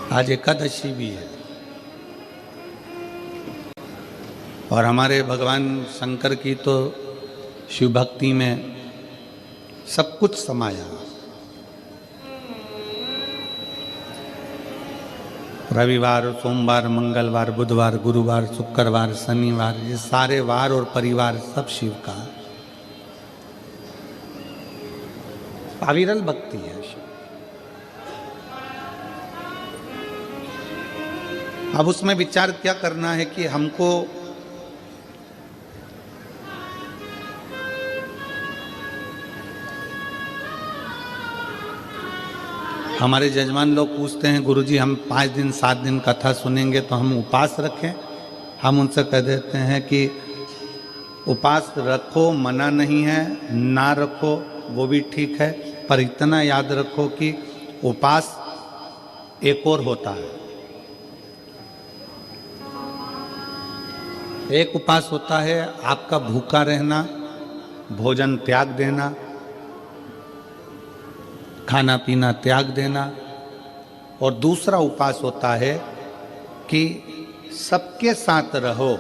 आज एकादशी भी है और हमारे भगवान शंकर की तो शिव भक्ति में सब कुछ समाया। रविवार, सोमवार, मंगलवार, बुधवार, गुरुवार, शुक्रवार, शनिवार, ये सारे वार और परिवार सब शिव का अविरल भक्ति है शिव। अब उसमें विचार क्या करना है कि हमको हमारे जजमान लोग पूछते हैं, गुरुजी हम 5 दिन 7 दिन कथा सुनेंगे तो हम उपवास रखें? हम उनसे कह देते हैं कि उपवास रखो, मना नहीं है, ना रखो वो भी ठीक है, पर इतना याद रखो कि उपवास एक और होता है। एक उपवास होता है आपका भूखा रहना, भोजन त्याग देना, खाना पीना त्याग देना, और दूसरा उपवास होता है कि सबके साथ रहो,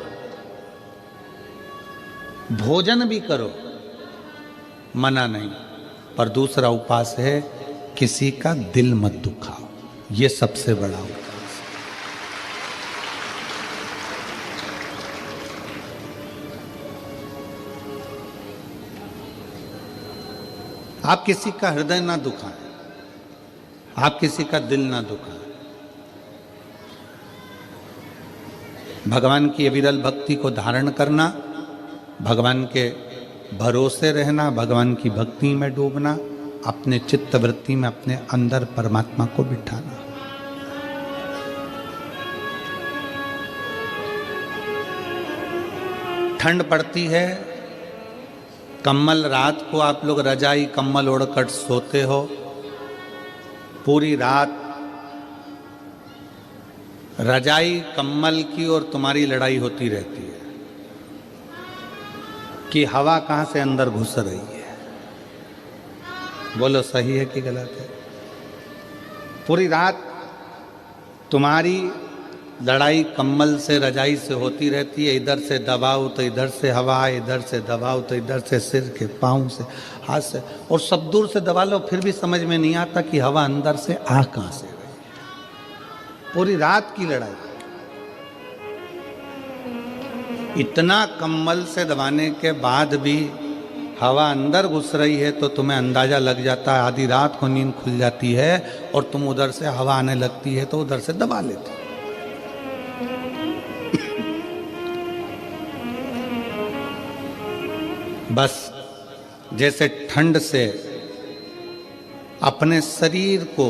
भोजन भी करो, मना नहीं, पर दूसरा उपवास है किसी का दिल मत दुखाओ। ये सबसे बड़ा उपवास। आप किसी का हृदय ना दुखाएं, आप किसी का दिल ना दुखाएं। भगवान की अविरल भक्ति को धारण करना, भगवान के भरोसे रहना, भगवान की भक्ति में डूबना, अपने चित्त वृत्ति में अपने अंदर परमात्मा को बिठाना। ठंड पड़ती है, कम्बल, रात को आप लोग रजाई कम्बल ओढ़कर सोते हो, पूरी रात रजाई कम्बल की और तुम्हारी लड़ाई होती रहती है कि हवा कहाँ से अंदर घुस रही है। बोलो सही है कि गलत है? पूरी रात तुम्हारी लड़ाई कम्बल से, रजाई से होती रहती है। इधर से दबाओ तो इधर से हवा, इधर से दबाओ तो इधर से, सिर के पाँव से, हाथ से, और सब दूर से दबा लो फिर भी समझ में नहीं आता कि हवा अंदर से आ कहाँ से रही है। पूरी रात की लड़ाई, इतना कम्बल से दबाने के बाद भी हवा अंदर घुस रही है तो तुम्हें अंदाजा लग जाता है। आधी रात को नींद खुल जाती है और तुम उधर से हवा आने लगती है तो उधर से दबा लेते हो। बस जैसे ठंड से अपने शरीर को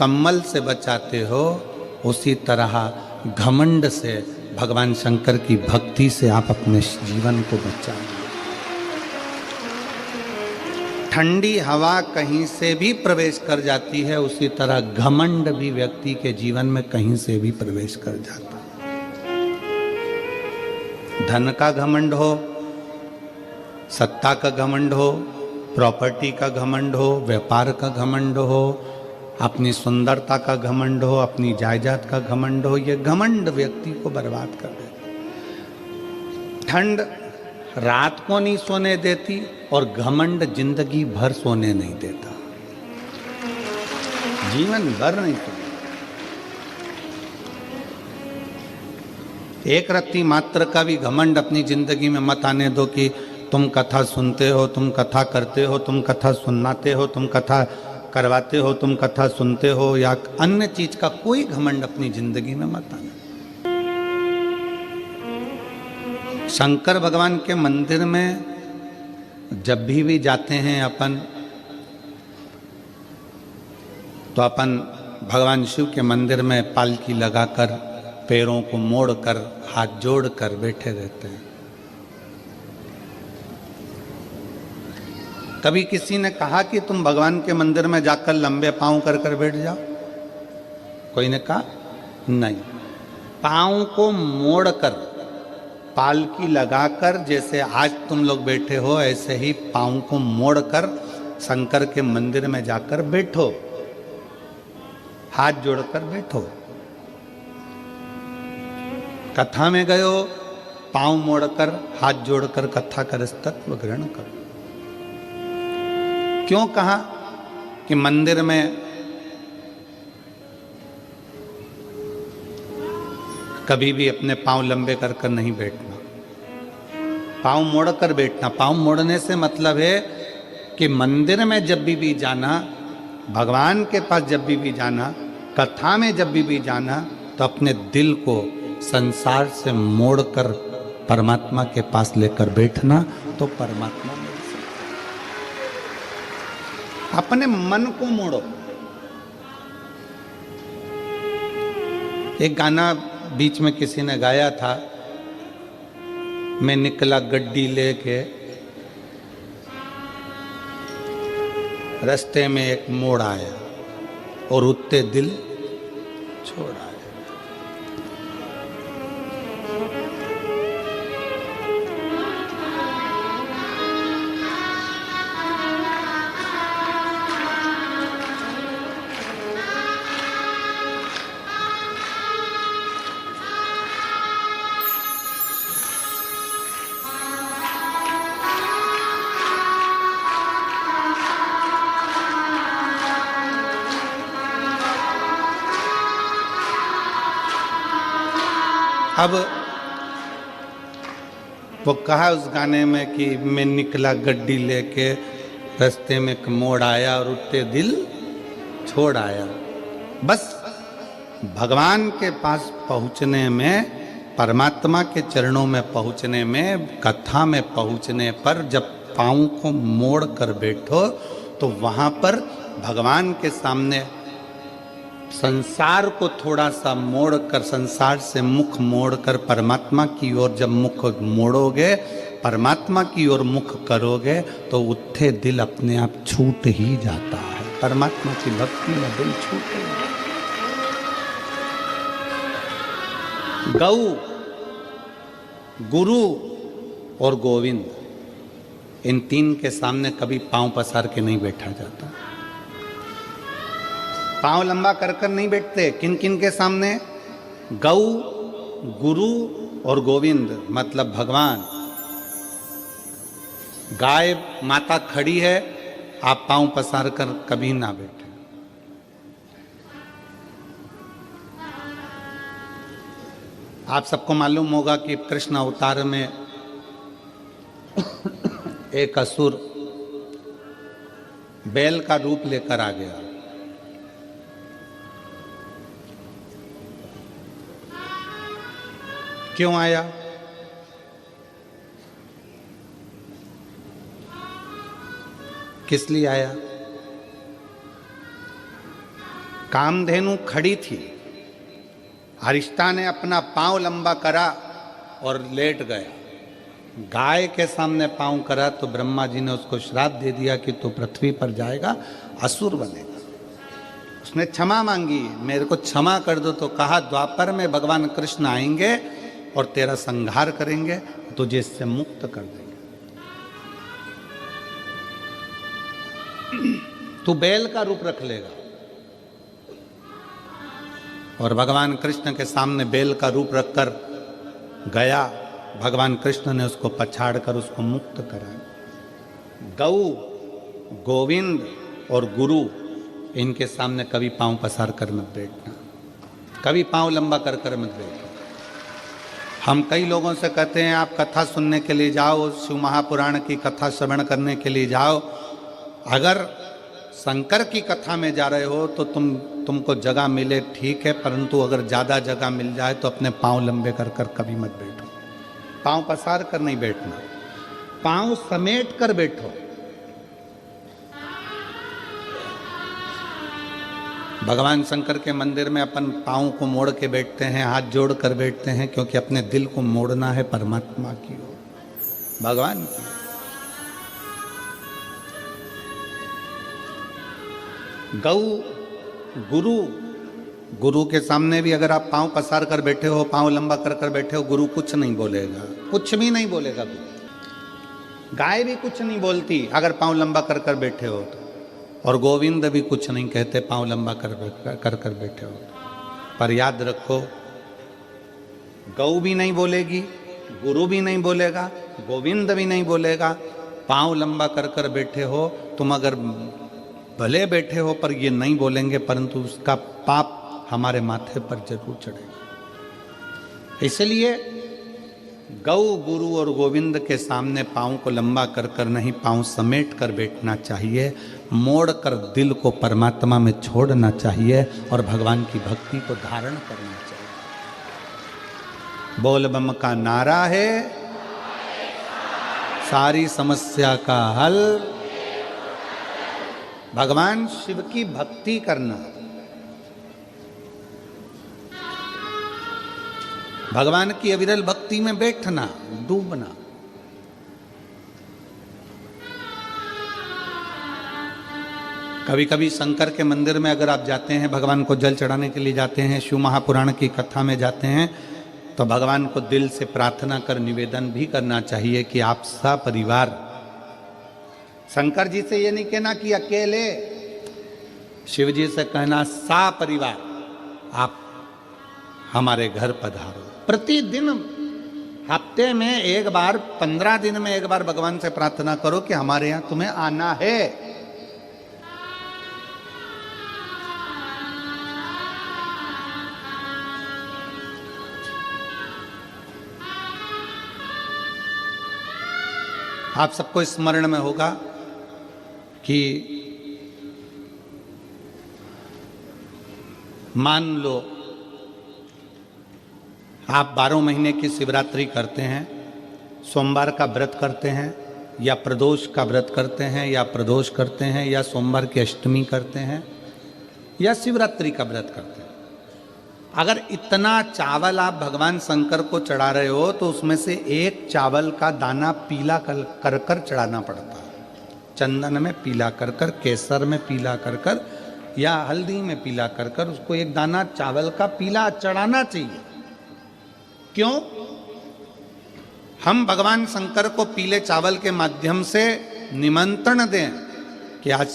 कम्बल से बचाते हो, उसी तरह घमंड से, भगवान शंकर की भक्ति से आप अपने जीवन को बचाओ। ठंडी हवा कहीं से भी प्रवेश कर जाती है, उसी तरह घमंड भी व्यक्ति के जीवन में कहीं से भी प्रवेश कर जाता है। धन का घमंड हो, सत्ता का घमंड हो, प्रॉपर्टी का घमंड हो, व्यापार का घमंड हो, अपनी सुंदरता का घमंड हो, अपनी जायदाद का घमंड हो, ये घमंड व्यक्ति को बर्बाद कर देता। ठंड रात को नहीं सोने देती और घमंड जिंदगी भर सोने नहीं देता, जीवन भर नहीं सोने। एक रत्ती मात्र का भी घमंड अपनी जिंदगी में मत आने दो कि तुम कथा सुनते हो, तुम कथा करते हो, तुम कथा सुनाते हो, तुम कथा करवाते हो, तुम कथा सुनते हो, या अन्य चीज का कोई घमंड अपनी जिंदगी में मत आना। शंकर भगवान के मंदिर में जब भी जाते हैं अपन, तो अपन भगवान शिव के मंदिर में पालकी लगाकर, पैरों को मोड़कर, हाथ जोड़कर बैठे रहते हैं। कभी किसी ने कहा कि तुम भगवान के मंदिर में जाकर लंबे पांव कर कर बैठ जाओ? कोई ने कहा नहीं। पांव को मोड़कर, पालकी लगाकर, जैसे आज तुम लोग बैठे हो ऐसे ही पांव को मोड़कर शंकर के मंदिर में जाकर बैठो। हाथ जोड़कर बैठो। कथा में गयो, पांव मोड़कर हाथ जोड़कर कथा कर तत्व ग्रहण करो। क्यों कहा कि मंदिर में कभी भी अपने पांव लंबे कर कर नहीं बैठना, पांव मोड़कर बैठना। पांव मोड़ने से मतलब है कि मंदिर में जब भी जाना, भगवान के पास जब भी जाना, कथा में जब भी जाना, तो अपने दिल को संसार से मोड़कर परमात्मा के पास लेकर बैठना, तो परमात्मा मिल सकता। अपने मन को मोड़ो। एक गाना बीच में किसी ने गाया था, मैं निकला गड्डी लेके, रास्ते में एक मोड़ आया और उत्ते दिल छोड़ आया। अब वो कहा उस गाने में कि मैं निकला गड्डी लेके, रास्ते में एक मोड़ आया और उत्ते दिल छोड़ आया। बस भगवान के पास पहुंचने में, परमात्मा के चरणों में पहुंचने में, कथा में पहुंचने पर जब पाँव को मोड़ कर बैठो तो वहाँ पर भगवान के सामने संसार को थोड़ा सा मोड़कर, संसार से मुख मोड़कर परमात्मा की ओर जब मुख मोड़ोगे, परमात्मा की ओर मुख करोगे, तो उत्थे दिल अपने आप छूट ही जाता है। परमात्मा की भक्ति में दिल छूटे। गौ, गुरु और गोविंद, इन तीन के सामने कभी पांव पसार के नहीं बैठा जाता। पांव लंबा कर कर नहीं बैठते। किन किन के सामने? गौ, गुरु और गोविंद, मतलब भगवान। गाय माता खड़ी है, आप पांव पसार कर कभी ना बैठे। आप सबको मालूम होगा कि कृष्ण अवतार में एक असुर बैल का रूप लेकर आ गया। क्यों आया? किस लिए आया? कामधेनु खड़ी थी, अरिष्टा ने अपना पांव लंबा करा और लेट गया। गाय के सामने पांव करा तो ब्रह्मा जी ने उसको श्राप दे दिया कि तू पृथ्वी पर जाएगा, असुर बनेगा। उसने क्षमा मांगी, मेरे को क्षमा कर दो। तो कहा द्वापर में भगवान कृष्ण आएंगे और तेरा संहार करेंगे, तुझे इससे मुक्त कर देंगे। तू बैल का रूप रख लेगा। और भगवान कृष्ण के सामने बैल का रूप रखकर गया। भगवान कृष्ण ने उसको पछाड़कर उसको मुक्त कराया। गौ, गोविंद और गुरु, इनके सामने कभी पांव पसार कर मत बैठना, कभी पांव लंबा कर कर मत बैठना। हम कई लोगों से कहते हैं आप कथा सुनने के लिए जाओ, शिव महापुराण की कथा श्रवण करने के लिए जाओ। अगर शंकर की कथा में जा रहे हो तो तुमको जगह मिले ठीक है, परंतु अगर ज़्यादा जगह मिल जाए तो अपने पांव लंबे कर कर कभी मत बैठो। पांव पसार कर नहीं बैठना, पांव समेट कर बैठो। भगवान शंकर के मंदिर में अपन पाँव को मोड़ के बैठते हैं, हाथ जोड़ कर बैठते हैं, क्योंकि अपने दिल को मोड़ना है परमात्मा की ओर, भगवान की। गौ, गुरु, गुरु के सामने भी अगर आप पाँव पसार कर बैठे हो, पाँव लंबा कर कर बैठे हो, गुरु कुछ नहीं बोलेगा, कुछ भी नहीं बोलेगा गुरु। गाय भी कुछ नहीं बोलती अगर पाँव लंबा कर कर बैठे हो तो। और गोविंद भी कुछ नहीं कहते, पांव लंबा कर बैठे हो। पर याद रखो, गौ भी नहीं बोलेगी, गुरु भी नहीं बोलेगा, गोविंद भी नहीं बोलेगा, पांव लंबा कर बैठे हो तुम, अगर भले बैठे हो पर ये नहीं बोलेंगे, परंतु उसका पाप हमारे माथे पर जरूर चढ़ेगा। इसलिए गौ, गुरु और गोविंद के सामने पांव को लंबा कर नहीं, पांव समेट कर बैठना चाहिए, मोड़ कर दिल को परमात्मा में छोड़ना चाहिए और भगवान की भक्ति को धारण करना चाहिए। बोल बम का नारा है, सारी समस्या का हल भगवान शिव की भक्ति करना, भगवान की अविरल भक्ति में बैठना, डूबना। कभी कभी शंकर के मंदिर में अगर आप जाते हैं, भगवान को जल चढ़ाने के लिए जाते हैं, शिव महापुराण की कथा में जाते हैं, तो भगवान को दिल से प्रार्थना कर निवेदन भी करना चाहिए कि आप सपरिवार, शंकर जी से ये नहीं कहना कि अकेले, शिव जी से कहना सपरिवार आप हमारे घर पधारो। प्रतिदिन, हफ्ते में एक बार, 15 दिन में एक बार भगवान से प्रार्थना करो कि हमारे यहां तुम्हें आना है। आप सबको स्मरण में होगा कि मान लो आप 12 महीने की शिवरात्रि करते हैं, सोमवार का व्रत करते हैं, या प्रदोष का व्रत करते हैं, या प्रदोष करते हैं, या सोमवार की अष्टमी करते हैं, या शिवरात्रि का व्रत करते हैं। अगर इतना चावल आप भगवान शंकर को चढ़ा रहे हो तो उसमें से एक चावल का दाना पीला कर कर चढ़ाना पड़ता है। चंदन में पीला कर कर, केसर में पीला कर कर, या हल्दी में पीला कर कर उसको एक दाना चावल का पीला चढ़ाना चाहिए। क्यों? हम भगवान शंकर को पीले चावल के माध्यम से निमंत्रण दें कि आज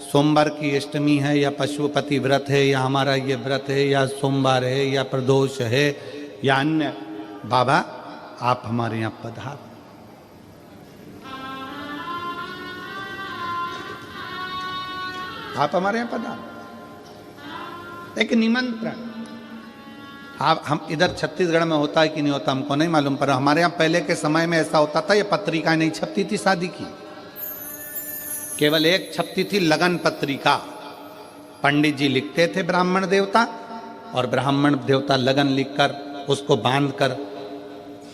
सोमवार की अष्टमी है, या पशुपति व्रत है, या हमारा ये व्रत है, या सोमवार है, या प्रदोष है, या अन्य, बाबा आप हमारे यहाँ पधार। आप हमारे यहाँ पधार, एक निमंत्रण। आप, हम इधर छत्तीसगढ़ में होता है कि नहीं होता हमको नहीं मालूम, पर हमारे यहाँ पहले के समय में ऐसा होता था, ये पत्रिका नहीं छपती थी शादी की, केवल एक छपती थी लगन पत्रिका। पंडित जी लिखते थे ब्राह्मण देवता, और ब्राह्मण देवता लगन लिखकर उसको बांधकर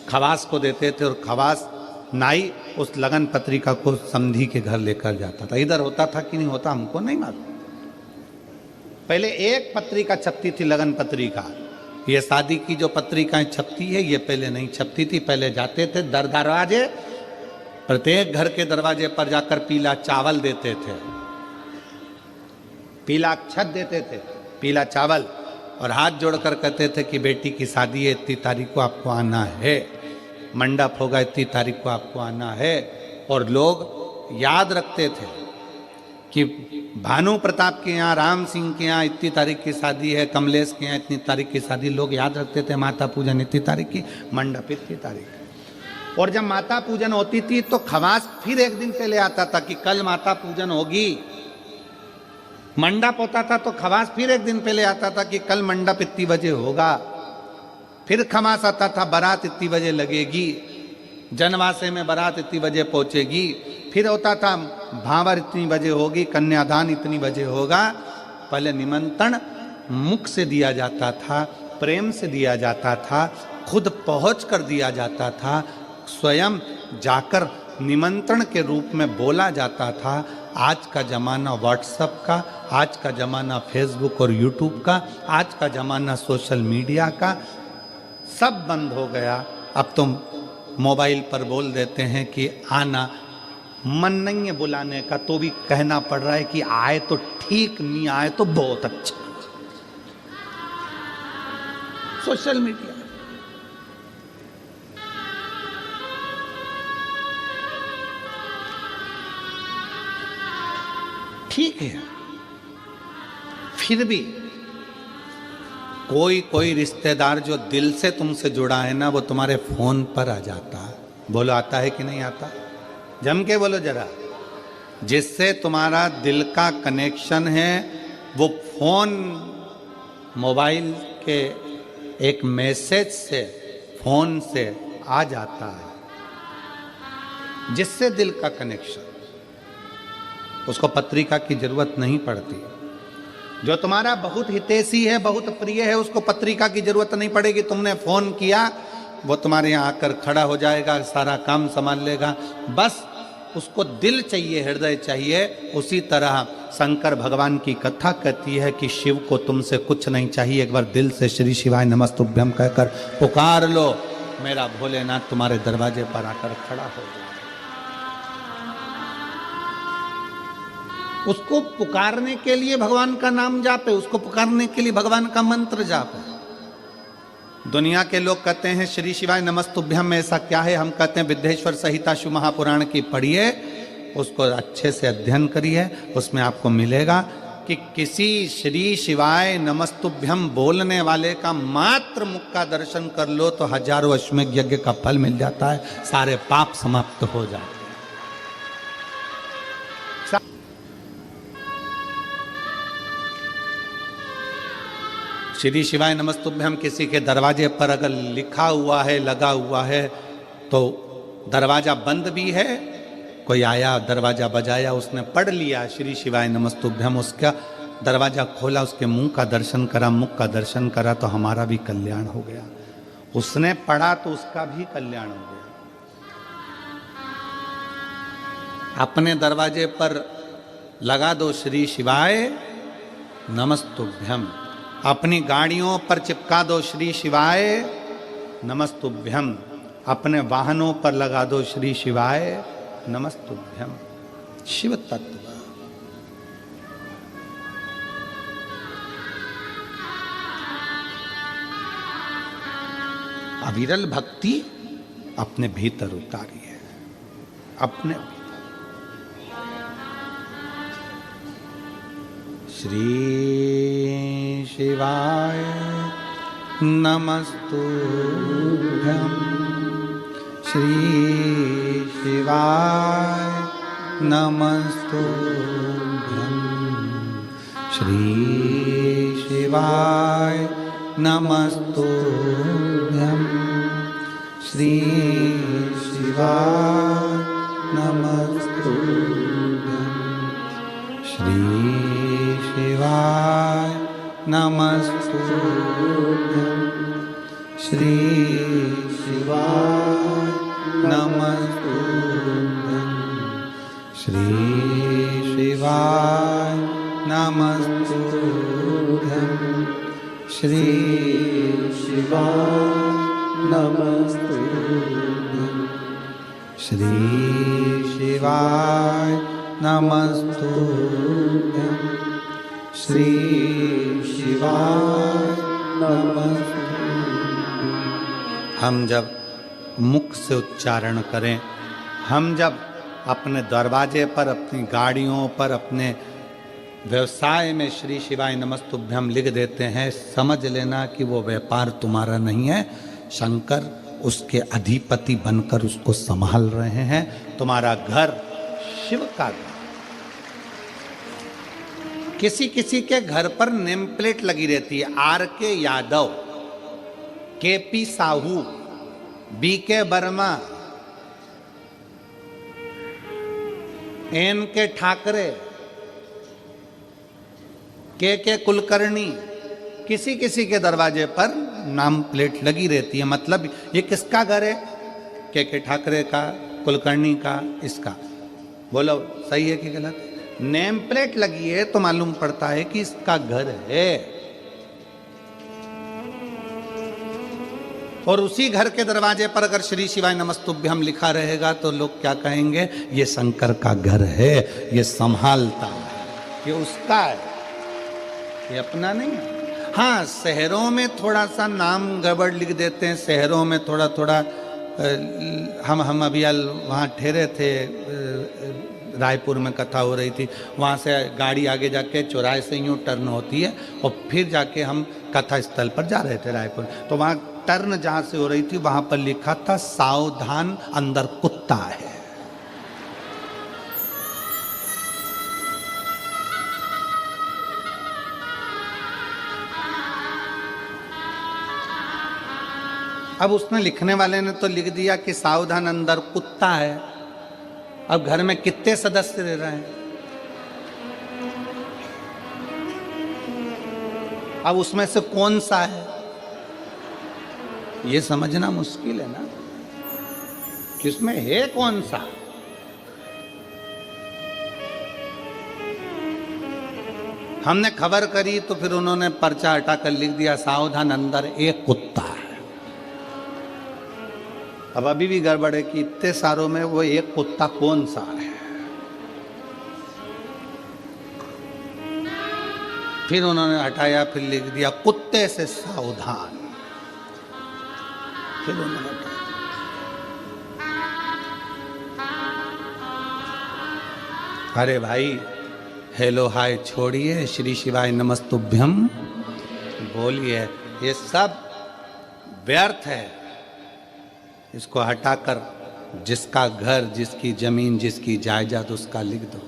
खवास को देते थे, और खवास नाई उस लगन पत्रिका को समधी के घर लेकर जाता था। इधर होता था कि नहीं होता हमको नहीं मालूम। पहले एक पत्रिका छपती थी, लगन पत्रिका। ये शादी की जो पत्रिकाएं छपती है ये पहले नहीं छपती थी। पहले जाते थे दरवाजे, प्रत्येक घर के दरवाजे पर जाकर पीला चावल देते थे, पीला अक्षत देते थे, पीला चावल, और हाथ जोड़कर कहते थे कि बेटी की शादी है, इतनी तारीख को आपको आना है, मंडप होगा, इतनी तारीख को आपको आना है। और लोग याद रखते थे कि भानु प्रताप के यहाँ, राम सिंह के यहाँ इतनी तारीख की शादी है, कमलेश के यहाँ इतनी तारीख की शादी, लोग याद रखते थे। माता पूजन इतनी तारीख की, मंडप इतनी तारीख। और जब माता पूजन होती थी तो खवास फिर एक दिन पहले आता था कि कल माता पूजन होगी। मंडप होता था तो खवास फिर एक दिन पहले आता था कि कल मंडप इतनी बजे होगा। फिर खवास आता था, बारात इतनी बजे लगेगी, जनवासे में बारात इतनी बजे पहुंचेगी। फिर होता था भावर इतनी बजे होगी, कन्यादान इतनी बजे होगा। पहले निमंत्रण मुख से दिया जाता था, प्रेम से दिया जाता था, खुद पहुंच कर दिया जाता था, स्वयं जाकर निमंत्रण के रूप में बोला जाता था। आज का ज़माना व्हाट्सएप का, आज का ज़माना फेसबुक और यूट्यूब का, आज का ज़माना सोशल मीडिया का, सब बंद हो गया। अब तो मोबाइल पर बोल देते हैं कि आना, मन नहीं है बुलाने का तो भी कहना पड़ रहा है कि आए तो ठीक, नहीं आए तो बहुत अच्छा। सोशल मीडिया ठीक के, फिर भी कोई रिश्तेदार जो दिल से तुमसे जुड़ा है ना, वो तुम्हारे फोन पर आ जाता है। बोलो आता है कि नहीं आता? जम के बोलो जरा। जिससे तुम्हारा दिल का कनेक्शन है, वो फोन, मोबाइल के एक मैसेज से, फोन से आ जाता है। जिससे दिल का कनेक्शन, उसको पत्रिका की जरूरत नहीं पड़ती। जो तुम्हारा बहुत हितैषी है, बहुत प्रिय है, उसको पत्रिका की जरूरत नहीं पड़ेगी। तुमने फोन किया, वो तुम्हारे यहाँ आकर खड़ा हो जाएगा, सारा काम संभाल लेगा। बस उसको दिल चाहिए, हृदय चाहिए। उसी तरह शंकर भगवान की कथा कहती है कि शिव को तुमसे कुछ नहीं चाहिए, एक बार दिल से श्री शिवाय नमस्तुभ्यम कहकर पुकार लो, मेरा भोलेनाथ तुम्हारे दरवाजे पर आकर खड़ा हो जाए। उसको पुकारने के लिए भगवान का नाम जापे, उसको पुकारने के लिए भगवान का मंत्र जापे। दुनिया के लोग कहते हैं श्री शिवाय नमस्तुभ्यम में ऐसा क्या है? हम कहते हैं विद्येश्वर संहिता शिव महापुराण की पढ़िए, उसको अच्छे से अध्ययन करिए, उसमें आपको मिलेगा कि किसी श्री शिवाय नमस्तुभ्यम बोलने वाले का मात्र मुख का दर्शन कर लो तो हजारों अश्वमेध यज्ञ का फल मिल जाता है, सारे पाप समाप्त हो जाते हैं। श्री शिवाय नमस्तुभ्यम किसी के दरवाजे पर अगर लिखा हुआ है, लगा हुआ है, तो दरवाजा बंद भी है, कोई आया दरवाजा बजाया, उसने पढ़ लिया श्री शिवाय नमस्तुभ्यम, उसका दरवाजा खोला, उसके मुंह का दर्शन करा, मुख का दर्शन करा, तो हमारा भी कल्याण हो गया। उसने पढ़ा तो उसका भी कल्याण हो गया। अपने दरवाजे पर लगा दो श्री शिवाय नमस्तुभ्यम, अपनी गाड़ियों पर चिपका दो श्री शिवाय नमस्तुभ्यम, अपने वाहनों पर लगा दो श्री शिवाय नमस्तुभ्यम। शिव तत्व अविरल भक्ति अपने भीतर उतारी है, अपने श्री शिवाय नमस्तुभ्यम, श्री शिवाय नमस्तुभ्यम, श्री शिवाय नमस्तुभ्यम, श्री शिवाय नमस्तुभ्यम, श्री शिवाय नमस्तुभ्यम, श्री शिवाय नमस्तुभ्यम, श्री शिवाय नमस्तुभ्यम, श्री शिवाय नमस्तुभ्यम, श्री शिवाय नमस्तुभ्यम, श्री शिवाय नमस्तुभ्यम। हम जब मुख से उच्चारण करें, हम जब अपने दरवाजे पर, अपनी गाड़ियों पर, अपने व्यवसाय में श्री शिवाय नमस्तुभ्यम लिख देते हैं, समझ लेना कि वो व्यापार तुम्हारा नहीं है, शंकर उसके अधिपति बनकर उसको संभाल रहे हैं। तुम्हारा घर शिव का घर। किसी किसी के घर पर नेम प्लेट लगी रहती है, R.K. Yadav, K.P. Sahu, B.K. Verma, N.K. Thackeray, K.K. Kulkarni. किसी किसी के दरवाजे पर नाम प्लेट लगी रहती है, मतलब ये किसका घर है? K.K. ठाकरे का, कुलकर्णी का, इसका। बोलो सही है कि गलत? नेम प्लेट लगी है तो मालूम पड़ता है कि इसका घर है। और उसी घर के दरवाजे पर अगर श्री शिवाय नमस्तुभ्यम लिखा रहेगा तो लोग क्या कहेंगे? ये शंकर का घर है, ये संभालता है, ये उसका है, ये अपना नहीं है। हाँ, शहरों में थोड़ा सा नाम गड़बड़ लिख देते हैं, शहरों में थोड़ा थोड़ा हम अभी वहाँ ठहरे थे रायपुर में कथा हो रही थी, वहाँ से गाड़ी आगे जाके चौराहे से यूँ टर्न होती है और फिर जाके हम कथा स्थल पर जा रहे थे रायपुर। तो वहाँ टर्न जहाँ से हो रही थी वहाँ पर लिखा था सावधान अंदर कुत्ता है। अब उसने लिखने वाले ने तो लिख दिया कि सावधान अंदर कुत्ता है। अब घर में कितने सदस्य रह रहे हैं? अब उसमें से कौन सा है ये समझना मुश्किल है ना, किसमें है कौन सा। हमने खबर करी तो फिर उन्होंने पर्चा हटाकर लिख दिया सावधान अंदर एक कुत्ता है। अब अभी भी गड़बड़ है कि इतने सारों में वो एक कुत्ता कौन सा है। फिर उन्होंने हटाया, फिर लिख दिया कुत्ते से सावधान, फिर उन्होंने हटाया। अरे भाई हेलो हाय छोड़िए, श्री शिवाय नमस्तुभ्यम बोलिए, ये सब व्यर्थ है। इसको हटाकर जिसका घर, जिसकी जमीन, जिसकी जायदाद उसका लिख दो।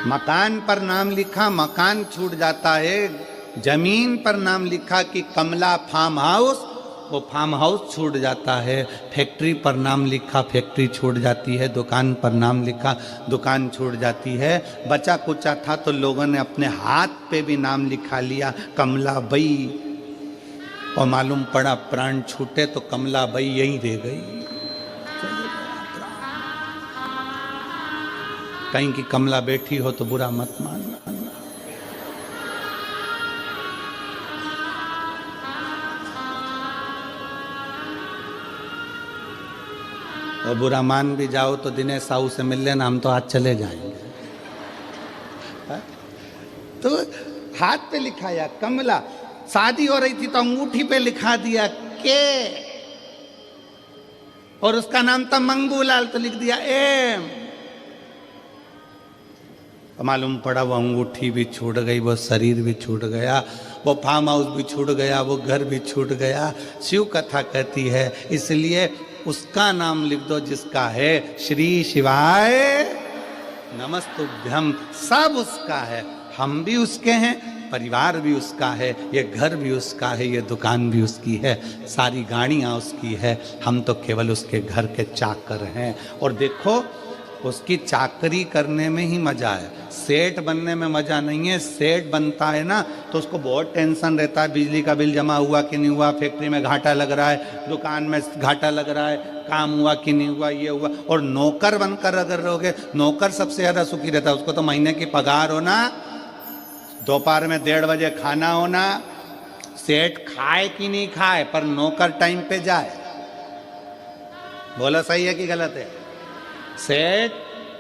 मकान पर नाम लिखा, मकान छूट जाता है। जमीन पर नाम लिखा कि कमला फार्म हाउस, वो फार्म हाउस छूट जाता है। फैक्ट्री पर नाम लिखा, फैक्ट्री छूट जाती है। दुकान पर नाम लिखा, दुकान छूट जाती है। बचा कुचा था तो लोगों ने अपने हाथ पे भी नाम लिखा लिया कमला बई, और मालूम पड़ा प्राण छूटे तो कमला बई यहीं रह गई। कहीं की कमला बैठी हो तो बुरा मत मानना। और बुरा मान भी जाओ तो दिनेश साहू से मिल लेना, हम तो आज चले जाएंगे। तो हाथ पे लिखाया कमला, शादी हो रही थी तो अंगूठी पे लिखा दिया के, और उसका नाम था मंगूलाल तो लिख दिया एम। मालूम पड़ा वो अंगूठी भी छूट गई, वो शरीर भी छूट गया, वो फार्म हाउस भी छूट गया, वो घर भी छूट गया। शिव कथा कहती है इसलिए उसका नाम लिख दो जिसका है श्री शिवाय नमस्तुभ्यम। सब उसका है, हम भी उसके हैं, परिवार भी उसका है, ये घर भी उसका है, ये दुकान भी उसकी है, सारी गाड़ियाँ उसकी है। हम तो केवल उसके घर के चाकर हैं। और देखो उसकी चाकरी करने में ही मजा है, सेठ बनने में मजा नहीं है। सेठ बनता है ना तो उसको बहुत टेंशन रहता है, बिजली का बिल जमा हुआ कि नहीं हुआ, फैक्ट्री में घाटा लग रहा है, दुकान में घाटा लग रहा है, काम हुआ कि नहीं हुआ, ये हुआ। और नौकर बनकर अगर रहोगे, नौकर सबसे ज्यादा सुखी रहता है। उसको तो महीने की पगार होना, दोपहर में 1:30 बजे खाना होना, सेठ खाए कि नहीं खाए पर नौकर टाइम पे जाए। बोला सही है कि गलत है? सेठ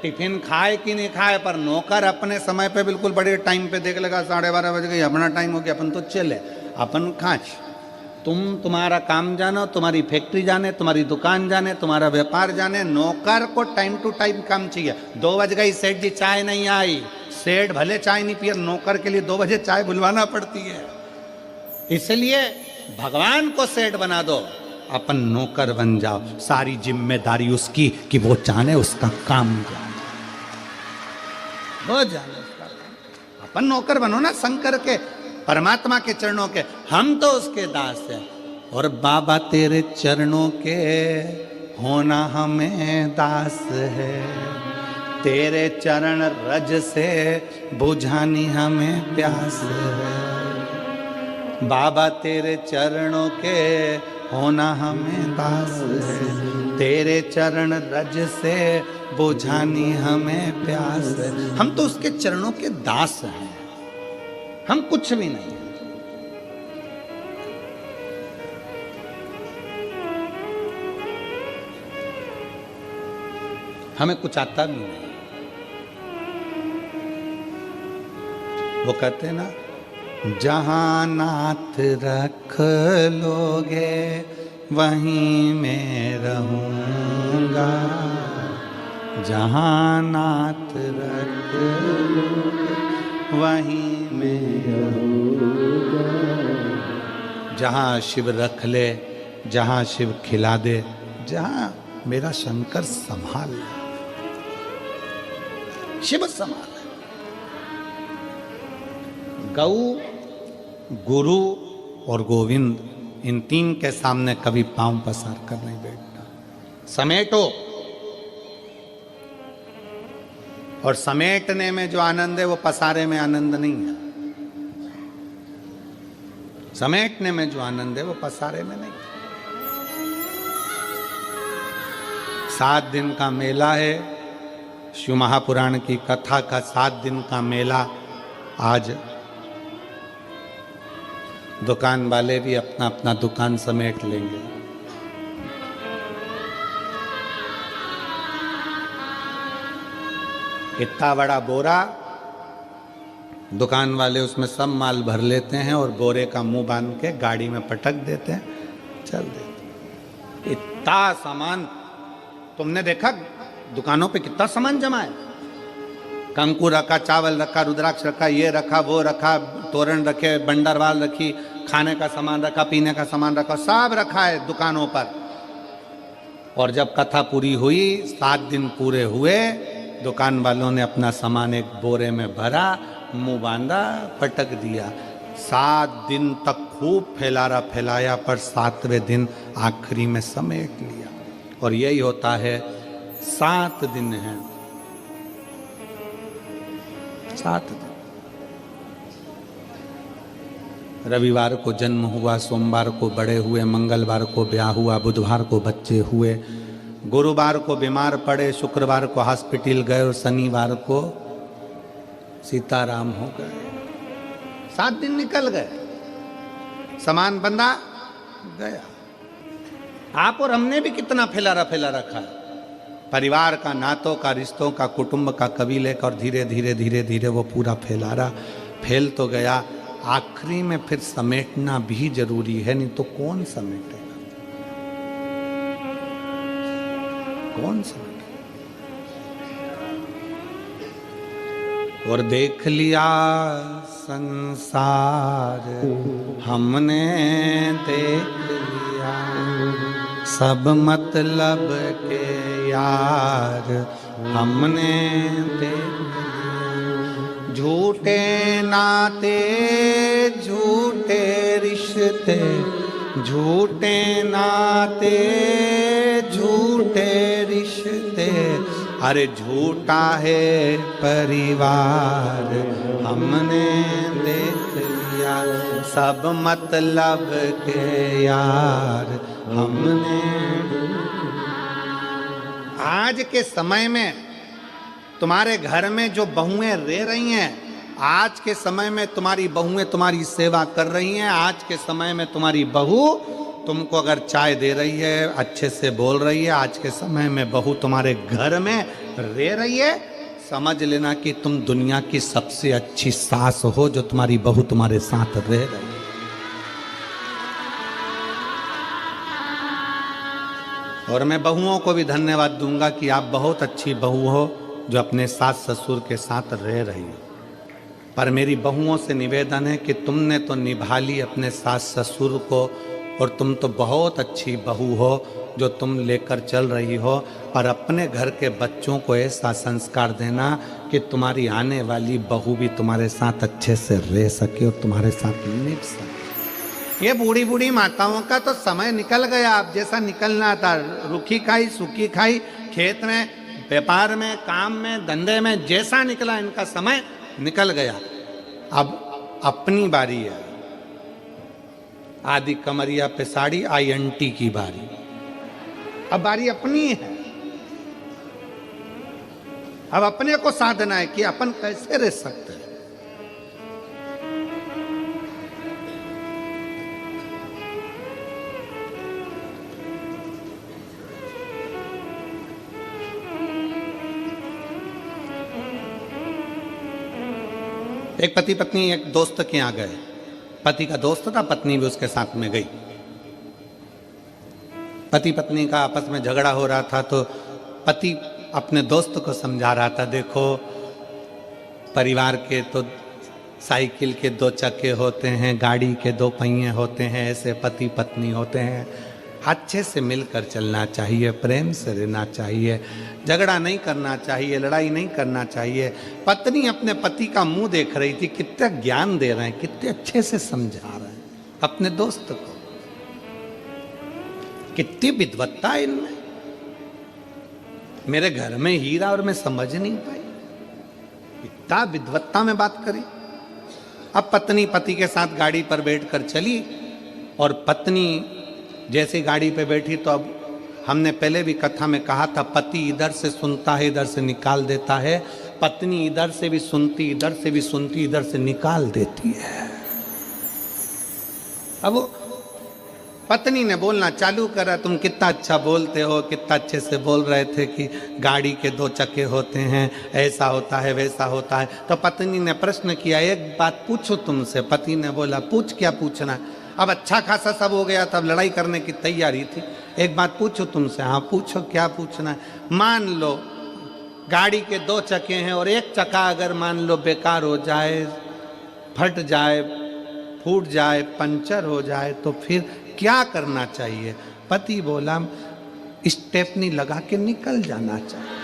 टिफिन खाए कि नहीं खाए पर नौकर अपने समय पे बिल्कुल बड़े टाइम पे देख लेगा, 12:30 बज गई, अपना टाइम हो गया, अपन तो चले, अपन खाए। तुम्हारा काम जानो, तुम्हारी फैक्ट्री जाने, तुम्हारी दुकान जाने, तुम्हारा व्यापार जाने, नौकर को टाइम टू टाइम काम चाहिए। 2 बज गई, सेठ जी चाय नहीं आई, सेठ भले चाय नहीं पिए, नौकर के लिए 2 बजे चाय बुलवाना पड़ती है। इसलिए भगवान को सेठ बना दो, अपन नौकर बन जाओ, सारी जिम्मेदारी उसकी कि वो जाने उसका काम जाने, वो जाने उसका काम। अपन नौकर बनो ना शंकर के, परमात्मा के चरणों के, हम तो उसके दास हैं। और बाबा तेरे चरणों के होना हमें दास है, तेरे चरण रज से बुझानी हमें प्यास है। बाबा तेरे चरणों के होना हमें दास है, तेरे चरण रज से बुझानी हमें प्यास है। हम तो उसके चरणों के दास हैं, हम कुछ भी नहीं हैं। हमें कुछ आता भी नहीं। वो कहते हैं ना, जहां नाथ रख लोगे वहीं मैं रहूँगा, जहाँ नाथ रख वहीं मैं रहूँगा। जहाँ शिव रख ले, जहाँ शिव खिला दे, जहाँ मेरा शंकर संभाल ले, शिव संभाल। गौ, गुरु और गोविंद, इन तीन के सामने कभी पांव पसार कर नहीं बैठना। समेटो, और समेटने में जो आनंद है वो पसारे में आनंद नहीं है। समेटने में जो आनंद है वो पसारे में नहीं। 7 दिन का मेला है, शिव महापुराण की कथा का 7 दिन का मेला। आज दुकान वाले भी अपना अपना दुकान समेट लेंगे। इतना बड़ा बोरा, दुकान वाले उसमें सब माल भर लेते हैं और बोरे का मुंह बांध के गाड़ी में पटक देते हैं, चल देते। इतना सामान तुमने देखा दुकानों पे कितना सामान जमा है। कंकु रखा, चावल रखा, रुद्राक्ष रखा, ये रखा, वो रखा, तोरण रखे, बंडरवाल रखी, खाने का सामान रखा, पीने का सामान रखा, सब रखा है दुकानों पर। और जब कथा पूरी हुई, 7 दिन पूरे हुए, दुकान वालों ने अपना सामान एक बोरे में भरा, मुंह बांधा, पटक दिया। 7 दिन तक खूब फैलाया, पर 7वें दिन आखिरी में समेट लिया। और यही होता है, 7 दिन हैं, 7 दिन। रविवार को जन्म हुआ, सोमवार को बड़े हुए, मंगलवार को ब्याह हुआ, बुधवार को बच्चे हुए, गुरुवार को बीमार पड़े, शुक्रवार को हॉस्पिटल गए और शनिवार को सीताराम हो गए। 7 दिन निकल गए, सामान बंधा गया। आप और हमने भी कितना फैला रखा है, परिवार का, नातों का, रिश्तों का, कुटुंब का, कबीले का, और धीरे धीरे वो पूरा फैल तो गया। आखिरी में फिर समेटना भी जरूरी है, नहीं तो कौन समेटेगा, कौन समेटेगा। और देख लिया संसार हमने, देख लिया सब मतलब के यार हमने देख लिया। झूठे नाते, झूठे रिश्ते, झूठे नाते, झूठे रिश्ते, अरे झूठा है परिवार हमने देख लिया। सब मतलब के यार हमने। आज के समय में तुम्हारे घर में जो बहुएं रह रही हैं, आज के समय में तुम्हारी बहुएं तुम्हारी सेवा कर रही हैं। आज के समय में तुम्हारी बहू तुमको अगर चाय दे रही है, अच्छे से बोल रही है, आज के समय में बहू तुम्हारे घर में रह रही है, समझ लेना कि तुम दुनिया की सबसे अच्छी सास हो, जो तुम्हारी बहू तुम्हारे साथ रह रही है। और मैं बहुओं को भी धन्यवाद दूंगा कि आप बहुत अच्छी बहू हो, जो अपने सास ससुर के साथ रह रही हो। पर मेरी बहुओं से निवेदन है कि तुमने तो निभा ली अपने सास ससुर को, और तुम तो बहुत अच्छी बहू हो जो तुम लेकर चल रही हो, पर अपने घर के बच्चों को ऐसा संस्कार देना कि तुम्हारी आने वाली बहू भी तुम्हारे साथ अच्छे से रह सके और तुम्हारे साथ निभ सके। ये बूढ़ी बूढ़ी माताओं का तो समय निकल गया, अब जैसा निकलना था। रूखी खाई सूखी खाई, खेत में, व्यापार में, काम में, धंधे में, जैसा निकला इनका समय निकल गया। अब अपनी बारी है। आदि कमरिया पे साड़ी, INT की बारी। अब बारी अपनी है। अब अपने को साधना है कि अपन कैसे रह सकते हैं। एक पति पत्नी एक दोस्त के यहाँ गए। पति का दोस्त था, पत्नी भी उसके साथ में गई। पति पत्नी का आपस में झगड़ा हो रहा था तो पति अपने दोस्त को समझा रहा था, देखो परिवार के तो साइकिल के 2 चक्के होते हैं, गाड़ी के 2 पहिए होते हैं, ऐसे पति पत्नी होते हैं। अच्छे से मिलकर चलना चाहिए, प्रेम से रहना चाहिए, झगड़ा नहीं करना चाहिए, लड़ाई नहीं करना चाहिए। पत्नी अपने पति का मुंह देख रही थी, कितना ज्ञान दे रहे हैं, कितने अच्छे से समझा रहे हैं अपने दोस्त को, कितनी विद्वत्ता इनमें। मेरे घर में हीरा और मैं समझ नहीं पाई, इतना विद्वत्ता में बात करी। अब पत्नी पति के साथ गाड़ी पर बैठकर चली और पत्नी जैसे गाड़ी पे बैठी तो अब हमने पहले भी कथा में कहा था, पति इधर से सुनता है इधर से निकाल देता है, पत्नी इधर से भी सुनती इधर से भी सुनती इधर से निकाल देती है। अब पत्नी ने बोलना चालू करा, तुम कितना अच्छा बोलते हो, कितना अच्छे से बोल रहे थे कि गाड़ी के 2 चक्के होते हैं, ऐसा होता है वैसा होता है। तो पत्नी ने प्रश्न किया, एक बात पूछो तुमसे। पति ने बोला, पूछ, क्या पूछना है। अब अच्छा खासा सब हो गया, तब लड़ाई करने की तैयारी थी। एक बात पूछो तुमसे। हाँ पूछो, क्या पूछना है। मान लो गाड़ी के 2 चक्के हैं और एक चक्का अगर मान लो बेकार हो जाए, फट जाए, फूट जाए, पंचर हो जाए तो फिर क्या करना चाहिए। पति बोला, स्टेपनी लगा के निकल जाना चाहिए।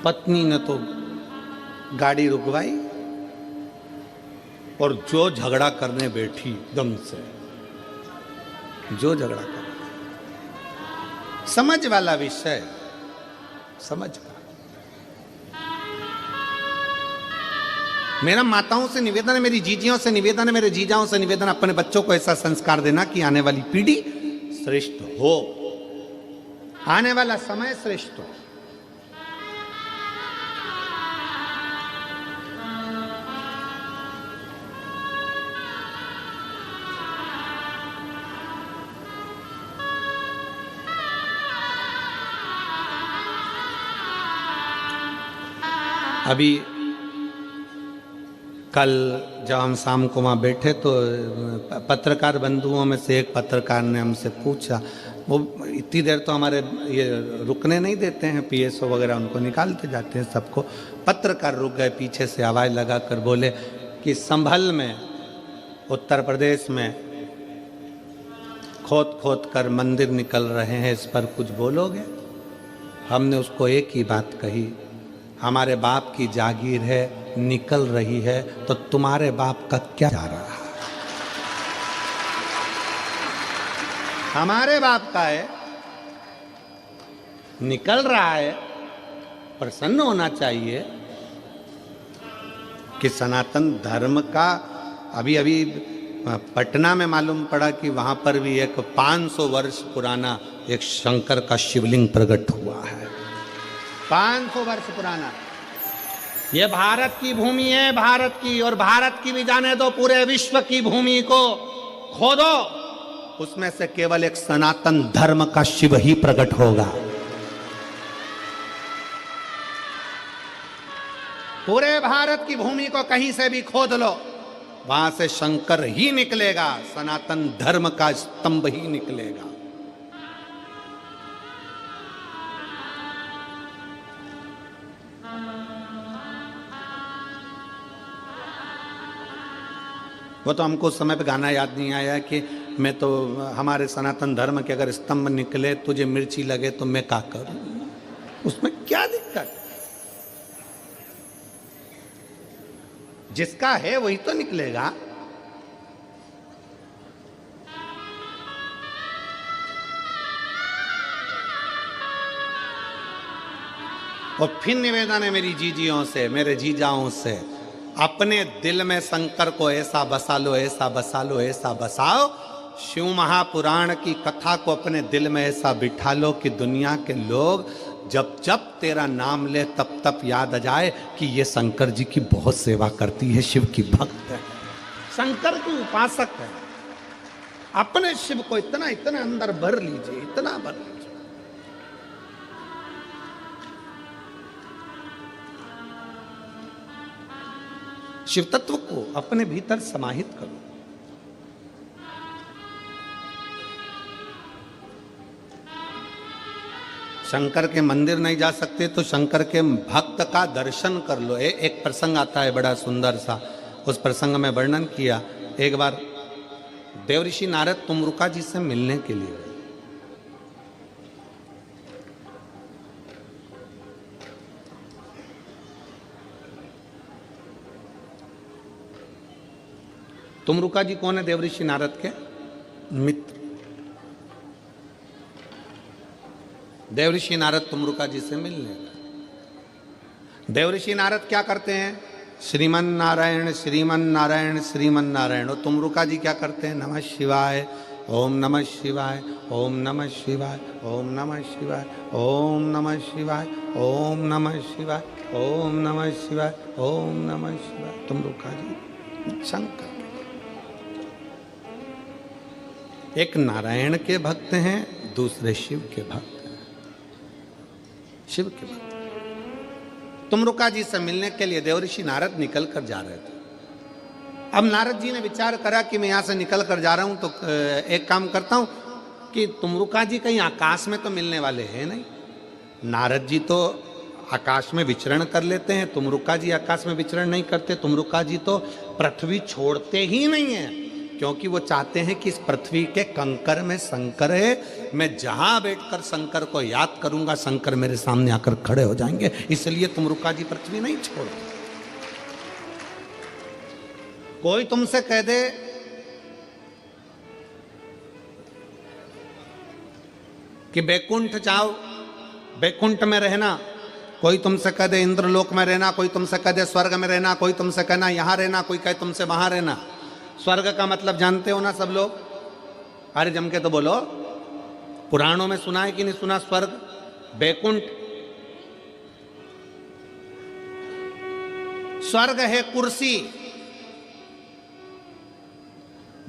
पत्नी ने तो गाड़ी रुकवाई और जो झगड़ा करने बैठी दम से, जो झगड़ा कर, समझ वाला विषय, समझ का। मेरा माताओं से निवेदन है, मेरी जीजियों से निवेदन है, मेरे जीजाओं से निवेदन, अपने बच्चों को ऐसा संस्कार देना कि आने वाली पीढ़ी श्रेष्ठ हो, आने वाला समय श्रेष्ठ हो। अभी कल जब हम शाम को वहाँ बैठे तो पत्रकार बंधुओं में से एक पत्रकार ने हमसे पूछा, वो इतनी देर तो हमारे ये रुकने नहीं देते हैं, पीएसओ वगैरह उनको निकालते जाते हैं सबको। पत्रकार रुक गए, पीछे से आवाज़ लगा कर बोले कि संभल में उत्तर प्रदेश में खोद खोद कर मंदिर निकल रहे हैं, इस पर कुछ बोलोगे। हमने उसको एक ही बात कही, हमारे बाप की जागीर है, निकल रही है तो तुम्हारे बाप का क्या जा रहा है। हमारे बाप का है, निकल रहा है, प्रसन्न होना चाहिए कि सनातन धर्म का। अभी अभी पटना में मालूम पड़ा कि वहां पर भी एक 500 वर्ष पुराना एक शंकर का शिवलिंग प्रकट हुआ है, 500 वर्ष पुराना। ये भारत की भूमि है, भारत की, और भारत की भी जाने दो, पूरे विश्व की भूमि को खोदो, उसमें से केवल एक सनातन धर्म का शिव ही प्रकट होगा। पूरे भारत की भूमि को कहीं से भी खोद लो, वहां से शंकर ही निकलेगा, सनातन धर्म का स्तंभ ही निकलेगा। वो तो हमको उस समय पे गाना याद नहीं आया कि मैं तो हमारे सनातन धर्म के अगर स्तंभ निकले, तुझे मिर्ची लगे तो मैं क्या करूं, उसमें क्या दिक्कत। जिसका है वही तो निकलेगा। और फिर निवेदन है मेरी जीजियों से, मेरे जीजाओं से, अपने दिल में शंकर को ऐसा बसा लो, ऐसा बसा लो, ऐसा बसाओ, शिव महापुराण की कथा को अपने दिल में ऐसा बिठा लो कि दुनिया के लोग जब जब तेरा नाम ले तब तब याद आ जाए कि ये शंकर जी की बहुत सेवा करती है, शिव की भक्त है, शंकर की उपासक है। अपने शिव को इतना इतना अंदर भर लीजिए, इतना भर लीजिए। शिव तत्व को अपने भीतर समाहित करो। शंकर के मंदिर नहीं जा सकते तो शंकर के भक्त का दर्शन कर लो। एक प्रसंग आता है बड़ा सुंदर सा, उस प्रसंग में वर्णन किया। एक बार देवऋषि नारद तुमरुका जी से मिलने के लिए गए। तुमरुका जी कौन है? देवऋषि नारद के मित्र। देवऋषि नारद तुमरुका जी से मिलने गए। देवऋषि नारद क्या करते हैं? श्रीमन नारायण श्रीमन नारायण श्रीमन नारायण। और तुमरुका जी क्या करते हैं? नमः शिवाय ओम नमः शिवाय ओम नमः शिवाय ओम नमः शिवाय ओम नमः शिवाय ओम नमः शिवाय ओम नमः शिवाय ओम नमः शिवाय। तुमरुका जी शंकर एक नारायण के भक्त हैं, दूसरे शिव के भक्त हैं। शिव के भक्त तुमरुका जी से मिलने के लिए देवऋषि नारद निकल कर जा रहे थे। अब नारद जी ने विचार करा कि मैं यहां से निकल कर जा रहा हूं तो एक काम करता हूं कि तुमरुका जी कहीं आकाश में तो मिलने वाले हैं नहीं। नारद जी तो आकाश में विचरण कर लेते हैं, तुमरुका जी आकाश में विचरण नहीं करते। तुमरुका जी तो पृथ्वी छोड़ते ही नहीं है, क्योंकि वो चाहते हैं कि इस पृथ्वी के कंकर में शंकर है। मैं जहां बैठकर शंकर को याद करूंगा शंकर मेरे सामने आकर खड़े हो जाएंगे। इसलिए तुमरुका जी पृथ्वी नहीं छोड़ते। कोई तुमसे कह दे कि बैकुंठ जाओ, बैकुंठ में रहना, कोई तुमसे कह दे इंद्रलोक में रहना, कोई तुमसे कह दे स्वर्ग में रहना, कोई तुमसे कहना यहां रहना, कोई कहे तुमसे वहां रहना। स्वर्ग का मतलब जानते हो ना सब लोग? अरे जम के तो बोलो। पुराणों में सुना है कि नहीं सुना? स्वर्ग बैकुंठ। स्वर्ग है कुर्सी,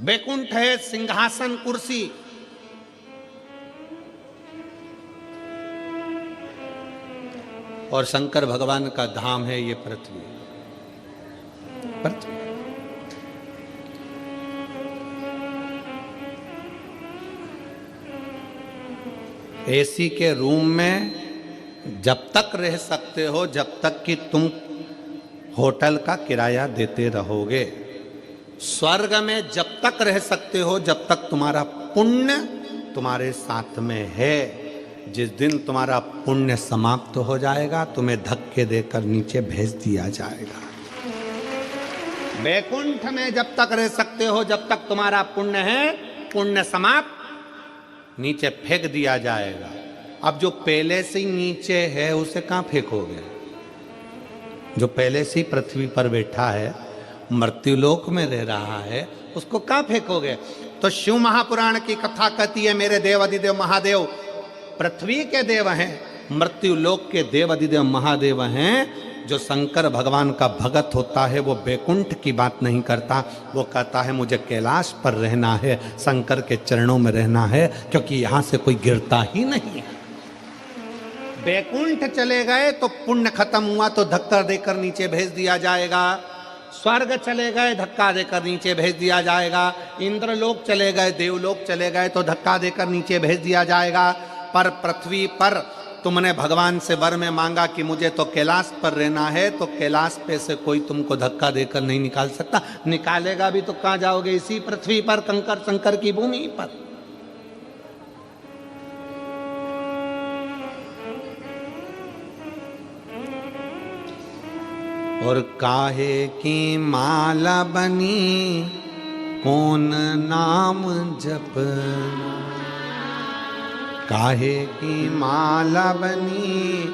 बैकुंठ है सिंहासन कुर्सी। और शंकर भगवान का धाम है ये पृथ्वी। पृथ्वी एसी के रूम में जब तक रह सकते हो जब तक कि तुम होटल का किराया देते रहोगे। स्वर्ग में जब तक रह सकते हो जब तक तुम्हारा पुण्य तुम्हारे साथ में है। जिस दिन तुम्हारा पुण्य समाप्त हो जाएगा तुम्हें धक्के देकर नीचे भेज दिया जाएगा। वैकुंठ में जब तक रह सकते हो जब तक तुम्हारा पुण्य है, पुण्य समाप्त, नीचे फेंक दिया जाएगा। अब जो पहले से नीचे है उसे कहां फेंकोगे? जो पहले से पृथ्वी पर बैठा है, मृत्युलोक में रह रहा है, उसको कहां फेंकोगे? तो शिव महापुराण की कथा कहती है मेरे देव अधिदेव महादेव पृथ्वी के देव हैं, मृत्युलोक के देव अधिदेव महादेव हैं। जो शंकर भगवान का भगत होता है वो बैकुंठ की बात नहीं करता, वो कहता है मुझे कैलाश पर रहना है, शंकर के चरणों में रहना है, क्योंकि यहां से कोई गिरता ही नहीं है। बैकुंठ चले गए तो पुण्य खत्म हुआ तो धक्का देकर नीचे भेज दिया जाएगा। स्वर्ग चले गए धक्का देकर नीचे भेज दिया जाएगा। इंद्रलोक चले गए, देवलोक चले गए तो धक्का देकर नीचे भेज दिया जाएगा। पर पृथ्वी पर तुमने भगवान से वर में मांगा कि मुझे तो कैलाश पर रहना है, तो कैलाश पे से कोई तुमको धक्का देकर नहीं निकाल सकता। निकालेगा भी तो कहां जाओगे? इसी पृथ्वी पर, कंकर शंकर की भूमि पर। और काहे की माला बनी कौन नाम जपना, काहे की माला बनी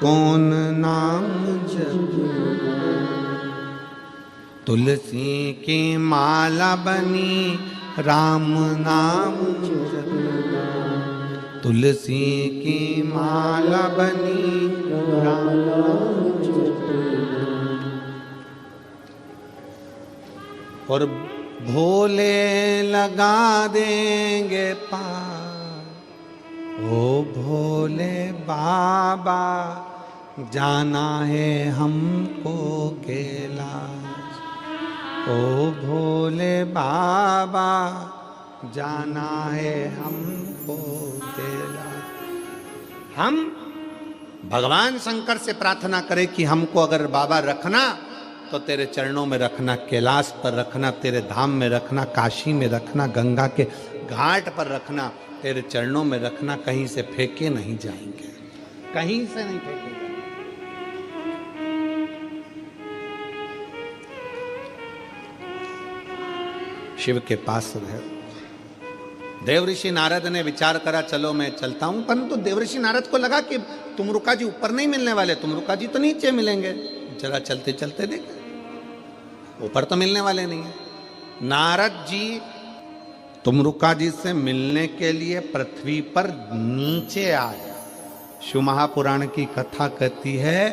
कौन नाम जपना, तुलसी की माला बनी राम नाम जपना, तुलसी की माला बनी राम नाम जपना। और भोले लगा देंगे पार, ओ भोले बाबा जाना है हमको कैलाश, ओ भोले बाबा जाना है हमको कैलाश। हम भगवान शंकर से प्रार्थना करें कि हमको अगर बाबा रखना तो तेरे चरणों में रखना, कैलाश पर रखना, तेरे धाम में रखना, काशी में रखना, गंगा के घाट पर रखना, तेरे चरणों में रखना, कहीं से फेंके नहीं जाएंगे, कहीं से नहीं फेंके जाएंगे। शिव के पास रहे। देवऋषि नारद ने विचार करा चलो मैं चलता हूं, परंतु देवऋषि नारद को लगा कि तुमरुका जी ऊपर नहीं मिलने वाले, तुमरुका जी तो नीचे मिलेंगे, जरा चलते चलते देखें, ऊपर तो मिलने वाले नहीं है। नारद जी तुमरुका जी से मिलने के लिए पृथ्वी पर नीचे आए। शिव महापुराण की कथा कहती है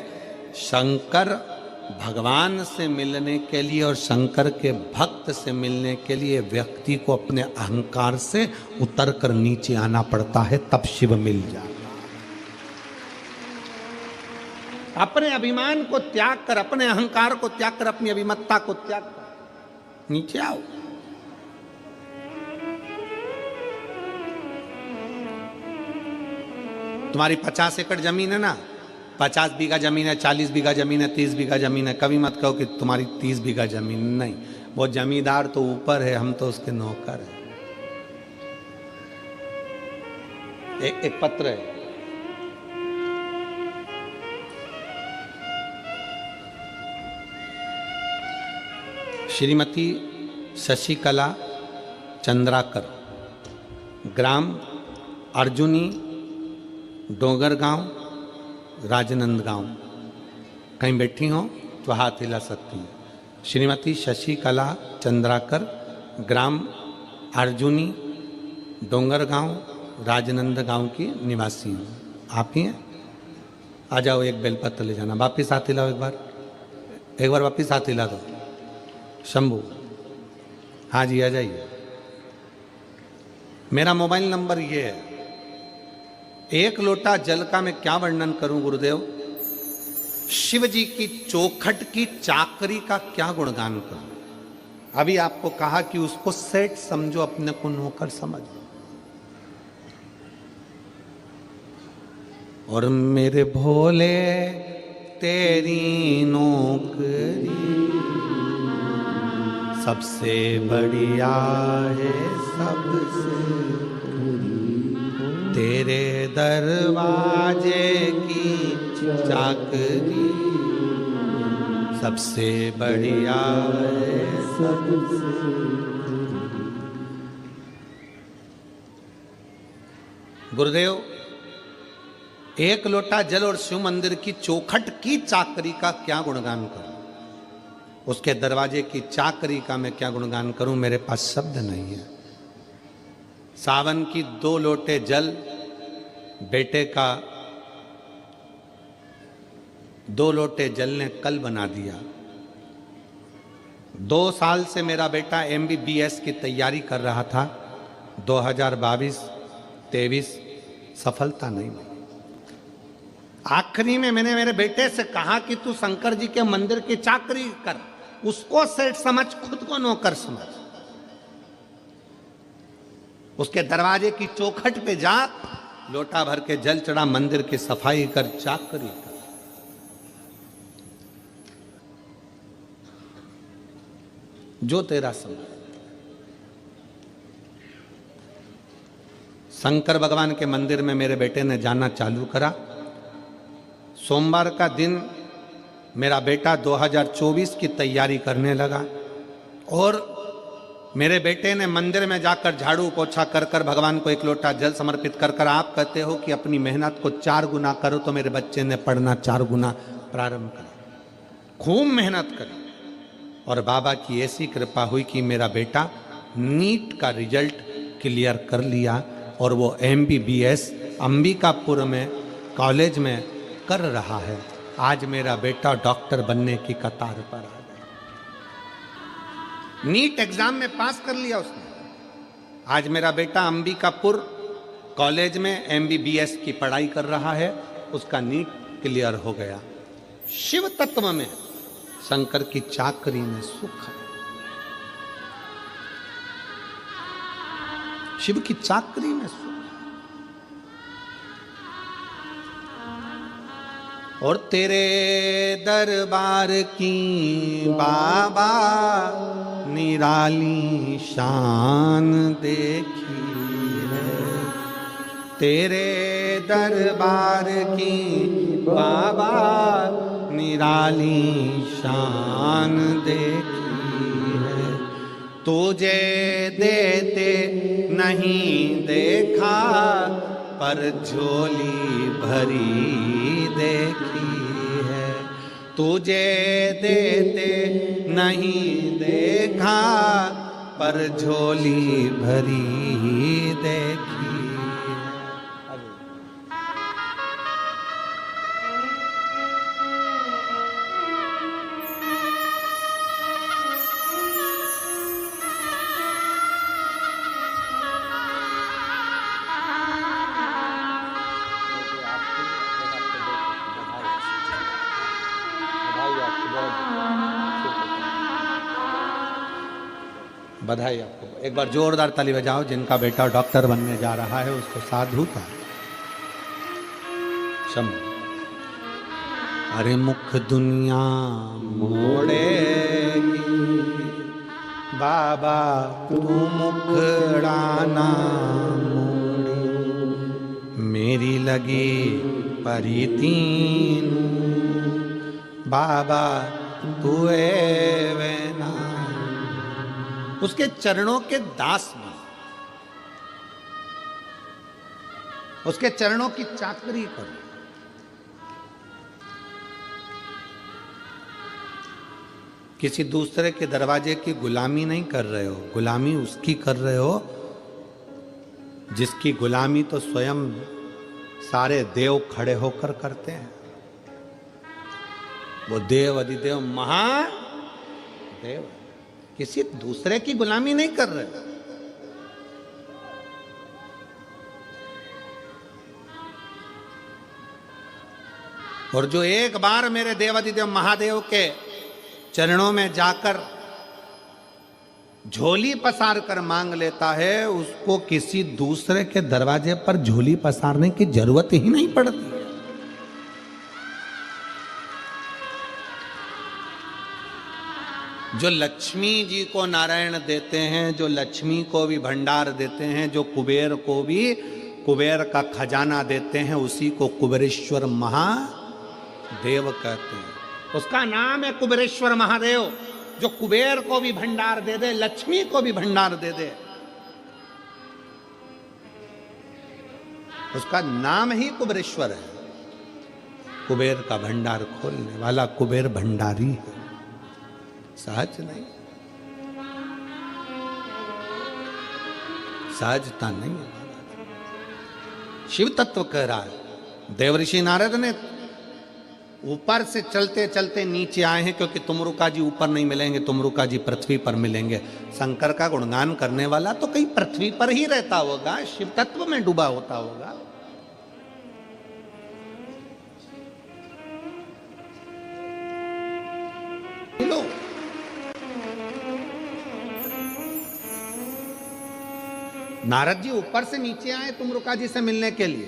शंकर भगवान से मिलने के लिए और शंकर के भक्त से मिलने के लिए व्यक्ति को अपने अहंकार से उतर कर नीचे आना पड़ता है, तब शिव मिल जाता है। अपने अभिमान को त्याग कर, अपने अहंकार को त्याग कर, अपनी अभिमत्ता को त्याग कर नीचे आओ। तुम्हारी 50 एकड़ जमीन है ना, 50 बीघा जमीन है, 40 बीघा जमीन है, 30 बीघा जमीन है, कभी मत कहो कि तुम्हारी 30 बीघा जमीन नहीं। वो जमींदार तो ऊपर है, हम तो उसके नौकर हैं। एक पत्र है, श्रीमती शशिकला चंद्राकर, ग्राम अर्जुनी, डोंगरगांव, राजनंदगांव। कहीं बैठी हो तो हाथ हिला सकती हैं। श्रीमती शशिकला चंद्राकर, ग्राम अर्जुनी, डोंगरगांव, राजनंदगांव की निवासी हूँ। आप ही हैं? आ जाओ, एक बेलपत्र ले जाना। वापिस हाथ हिलाओ, एक बार वापिस हाथ हिला दो। शंभू, हाँ जी, आ जाइए। मेरा मोबाइल नंबर ये है। एक लोटा जल का मैं क्या वर्णन करूं गुरुदेव, शिव जी की चौखट की चाकरी का क्या गुणगान करूं। अभी आपको कहा कि उसको सेठ समझो, अपने को नौकर समझो। और मेरे भोले तेरी नौकरी सबसे बढ़िया है, सबसे तेरे दरवाजे की चाकरी सबसे बढ़िया है, सबसे। गुरुदेव, एक लोटा जल और शिव मंदिर की चौखट की चाकरी का क्या गुणगान करूं, उसके दरवाजे की चाकरी का मैं क्या गुणगान करूं, मेरे पास शब्द नहीं है। सावन की 2 लोटे जल बेटे का 2 लोटे जल ने कल बना दिया। 2 साल से मेरा बेटा MBBS की तैयारी कर रहा था। 2022-23 सफलता नहीं मिली। आखिरी में मैंने मेरे बेटे से कहा कि तू शंकर जी के मंदिर की चाकरी कर, उसको सेठ समझ, खुद को नौकर समझ। उसके दरवाजे की चौखट पे जा, लोटा भर के जल चढ़ा, मंदिर की सफाई कर, चाकरी कर। जो तेरा समझ। शंकर भगवान के मंदिर में मेरे बेटे ने जाना चालू करा। सोमवार का दिन मेरा बेटा 2024 की तैयारी करने लगा और मेरे बेटे ने मंदिर में जाकर झाड़ू पोछा कर कर भगवान को 1 लोटा जल समर्पित कर कर, आप कहते हो कि अपनी मेहनत को 4 गुना करो, तो मेरे बच्चे ने पढ़ना 4 गुना प्रारंभ करा। खूब मेहनत करी और बाबा की ऐसी कृपा हुई कि मेरा बेटा नीट का रिजल्ट क्लियर कर लिया और वो MBBS अंबिकापुर में कॉलेज में कर रहा है। आज मेरा बेटा डॉक्टर बनने की कतार पर आ गया। नीट एग्जाम में पास कर लिया उसने। आज मेरा बेटा अंबिकापुर कॉलेज में MBBS की पढ़ाई कर रहा है, उसका नीट क्लियर हो गया। शिव तत्व में, शंकर की चाकरी में सुख है। शिव की चाकरी में सुख। और तेरे दरबार की बाबा निराली शान देखी है। तेरे दरबार की बाबा निराली शान देखी है। तुझे देते नहीं देखा पर झोली भरी देखी है। तुझे देते नहीं देखा पर झोली भरी देखी। बधाई आपको। एक बार जोरदार ताली बजाओ। जिनका बेटा डॉक्टर बनने जा रहा है उसको साधुता। शंभु। अरे मुख दुनिया मोड़ेगी बाबा तू मुखड़ाना मोड़ी। मेरी लगी परितीन बाबा तू वेना। उसके चरणों के दास में, उसके चरणों की चाकरी करो। किसी दूसरे के दरवाजे की गुलामी नहीं कर रहे हो, गुलामी उसकी कर रहे हो जिसकी गुलामी तो स्वयं सारे देव खड़े होकर करते हैं। वो देव अधिदेव महादेव, किसी दूसरे की गुलामी नहीं कर रहे। और जो एक बार मेरे देवाधिदेव महादेव के चरणों में जाकर झोली पसार कर मांग लेता है, उसको किसी दूसरे के दरवाजे पर झोली पसारने की जरूरत ही नहीं पड़ती। जो लक्ष्मी जी को नारायण देते हैं, जो लक्ष्मी को भी भंडार देते हैं, जो कुबेर को भी कुबेर का खजाना देते हैं, उसी को कुबेरेश्वर महादेव कहते हैं। उसका नाम है कुबेरेश्वर महादेव, जो कुबेर को भी भंडार दे दे, लक्ष्मी को भी भंडार दे दे। उसका नाम ही कुबेरेश्वर है। कुबेर का भंडार खोलने वाला कुबेर भंडारी है, सहज नहीं, सहजता नहीं है। शिव तत्व कह रहा है। देवऋषि नारद ने ऊपर से चलते चलते नीचे आए हैं, क्योंकि तुमरुका जी ऊपर नहीं मिलेंगे, तुमरुका जी पृथ्वी पर मिलेंगे। शंकर का गुणगान करने वाला तो कहीं पृथ्वी पर ही रहता होगा, शिव तत्व में डूबा होता होगा। नारद जी ऊपर से नीचे आए तुमरुका जी से मिलने के लिए।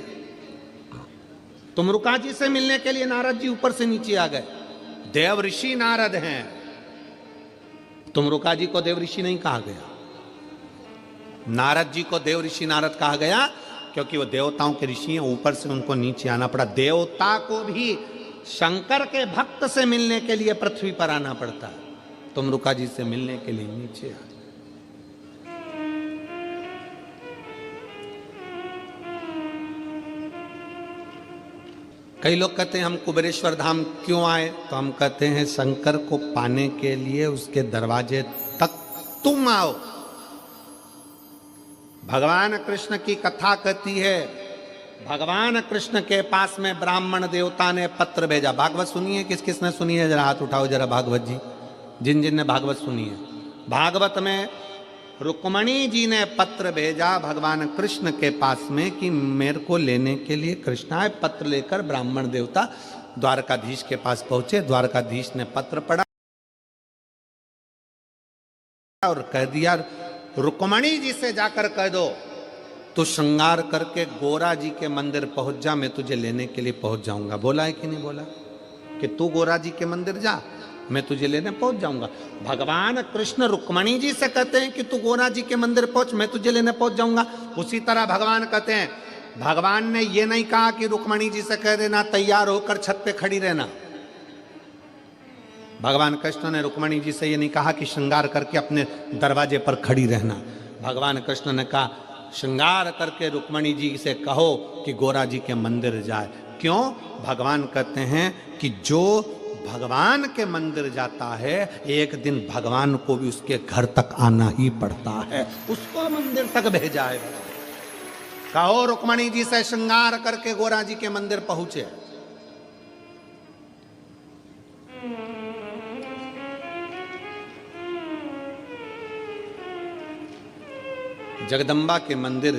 तुमरुका जी से मिलने के लिए नारद जी ऊपर से नीचे आ गए। देव ऋषि नारद हैं, तुमरुका जी को देव ऋषि नहीं कहा गया। नारद जी को देव ऋषि नारद कहा गया क्योंकि वो देवताओं के ऋषि हैं, ऊपर से उनको नीचे आना पड़ा। देवता को भी शंकर के भक्त से मिलने के लिए पृथ्वी पर आना पड़ता है, तुमरुका जी से मिलने के लिए नीचे आ। कई लोग कहते हैं हम कुबेरेश्वर धाम क्यों आए, तो हम कहते हैं शंकर को पाने के लिए उसके दरवाजे तक तुम आओ। भगवान कृष्ण की कथा कहती है, भगवान कृष्ण के पास में ब्राह्मण देवता ने पत्र भेजा। भागवत सुनिए, किस किस ने सुनी है जरा हाथ उठाओ जरा। भागवत जी, जिन जिन ने भागवत सुनी है। भागवत में रुक्मणी जी ने पत्र भेजा भगवान कृष्ण के पास में कि मेरे को लेने के लिए कृष्ण आए। पत्र लेकर ब्राह्मण देवता द्वारकाधीश के पास पहुंचे। द्वारकाधीश ने पत्र पढ़ा और कह दिया, रुक्मणी जी से जाकर कह दो तू श्रृंगार करके गोरा जी के मंदिर पहुंच जा, मैं तुझे लेने के लिए पहुंच जाऊंगा। बोला है कि नहीं बोला कि तू गोरा जी के मंदिर जा, मैं तुझे लेने पहुंच जाऊंगा। भगवान कृष्ण रुक्मणी जी से कहते हैं कि तू गोरा जी के मंदिर पहुंच, मैं तुझे लेने पहुंच जाऊंगा। उसी तरह भगवान कहते हैं, भगवान ने ये नहीं कहा कि रुक्मणी जी से कह देना तैयार होकर छत पे खड़ी रहना। भगवान कृष्ण ने रुक्मणी जी से ये नहीं कहा कि श्रृंगार करके अपने दरवाजे पर खड़ी रहना। भगवान कृष्ण ने कहा श्रृंगार करके रुक्मणी जी से कहो कि गोरा जी के मंदिर जाए। क्यों? भगवान कहते हैं कि जो भगवान के मंदिर जाता है एक दिन भगवान को भी उसके घर तक आना ही पड़ता है, उसको मंदिर तक भेजा है। कहो रुक्मणी जी से श्रृंगार करके गोरा जी के मंदिर पहुंचे। जगदम्बा के मंदिर,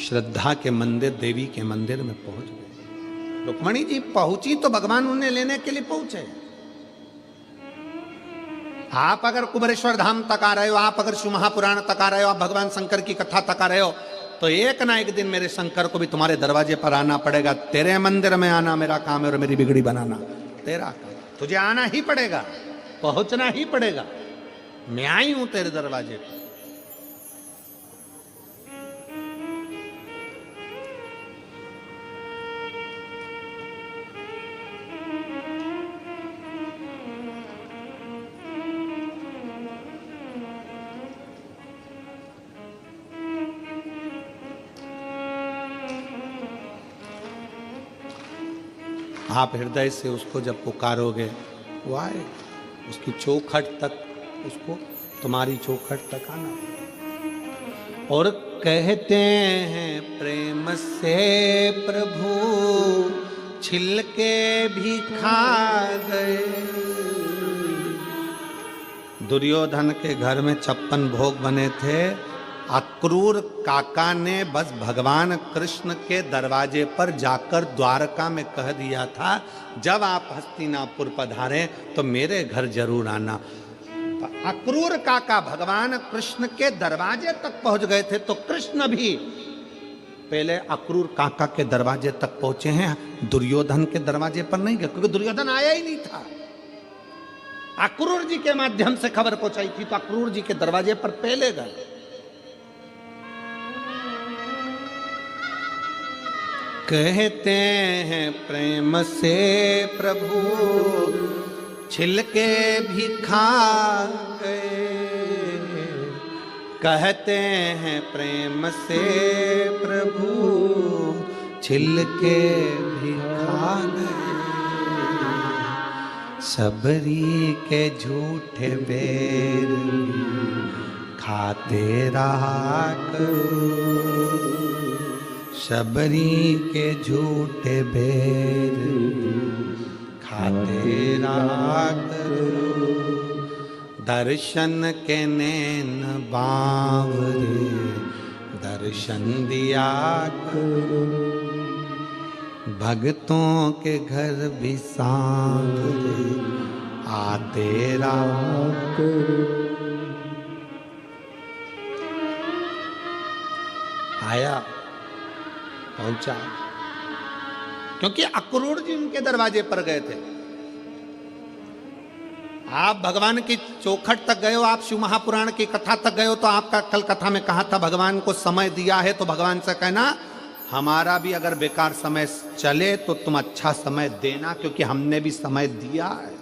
श्रद्धा के मंदिर, देवी के मंदिर में पहुंच गए। रुक्मणी जी पहुंची तो भगवान उन्हें लेने के लिए पहुंचे। आप अगर कुबेरेश्वर धाम तक आ रहे हो, आप अगर शिव महापुराण तक आ रहे हो, आप भगवान शंकर की कथा तक आ रहे हो, तो एक ना एक दिन मेरे शंकर को भी तुम्हारे दरवाजे पर आना पड़ेगा। तेरे मंदिर में आना मेरा काम है और मेरी बिगड़ी बनाना तेरा काम। तुझे आना ही पड़ेगा, पहुंचना ही पड़ेगा। मैं आई हूं तेरे दरवाजे पर। आप हृदय से उसको जब पुकारोगे वो आए, उसकी चौखट तक, उसको तुम्हारी चौखट तक आना। और कहते हैं प्रेम से प्रभु छिलके भी खा गए। दुर्योधन के घर में 56 भोग बने थे। अक्रूर काका ने बस भगवान कृष्ण के दरवाजे पर जाकर द्वारका में कह दिया था, जब आप हस्तिनापुर पधारे तो मेरे घर जरूर आना। अक्रूर काका भगवान कृष्ण के दरवाजे तक पहुंच गए थे, तो कृष्ण भी पहले अक्रूर काका के दरवाजे तक पहुंचे हैं, दुर्योधन के दरवाजे पर नहीं गए, क्योंकि दुर्योधन आया ही नहीं था। अक्रूर जी के माध्यम से खबर पहुंचाई थी, तो अक्रूर जी के दरवाजे पर पहले गए। कहते हैं प्रेम से प्रभु छिलके भी खा गए। कहते हैं प्रेम से प्रभु छिलके भी खा गए। सबरी के झूठे बेर खाते रहा करो। शबरी के झूठे बेर खाते रहा करो। दर्शन के नैन बावरे दर्शन दिया करो। भक्तों के घर भी सांवरे आते रहा करो। आया, पहुंचा, क्योंकि अक्रूर जी उनके दरवाजे पर गए थे। आप भगवान की चौखट तक गए हो, आप शिव महापुराण की कथा तक गए हो, तो आपका कल कथा में कहा था भगवान को समय दिया है, तो भगवान से कहना हमारा भी अगर बेकार समय चले तो तुम अच्छा समय देना, क्योंकि हमने भी समय दिया है।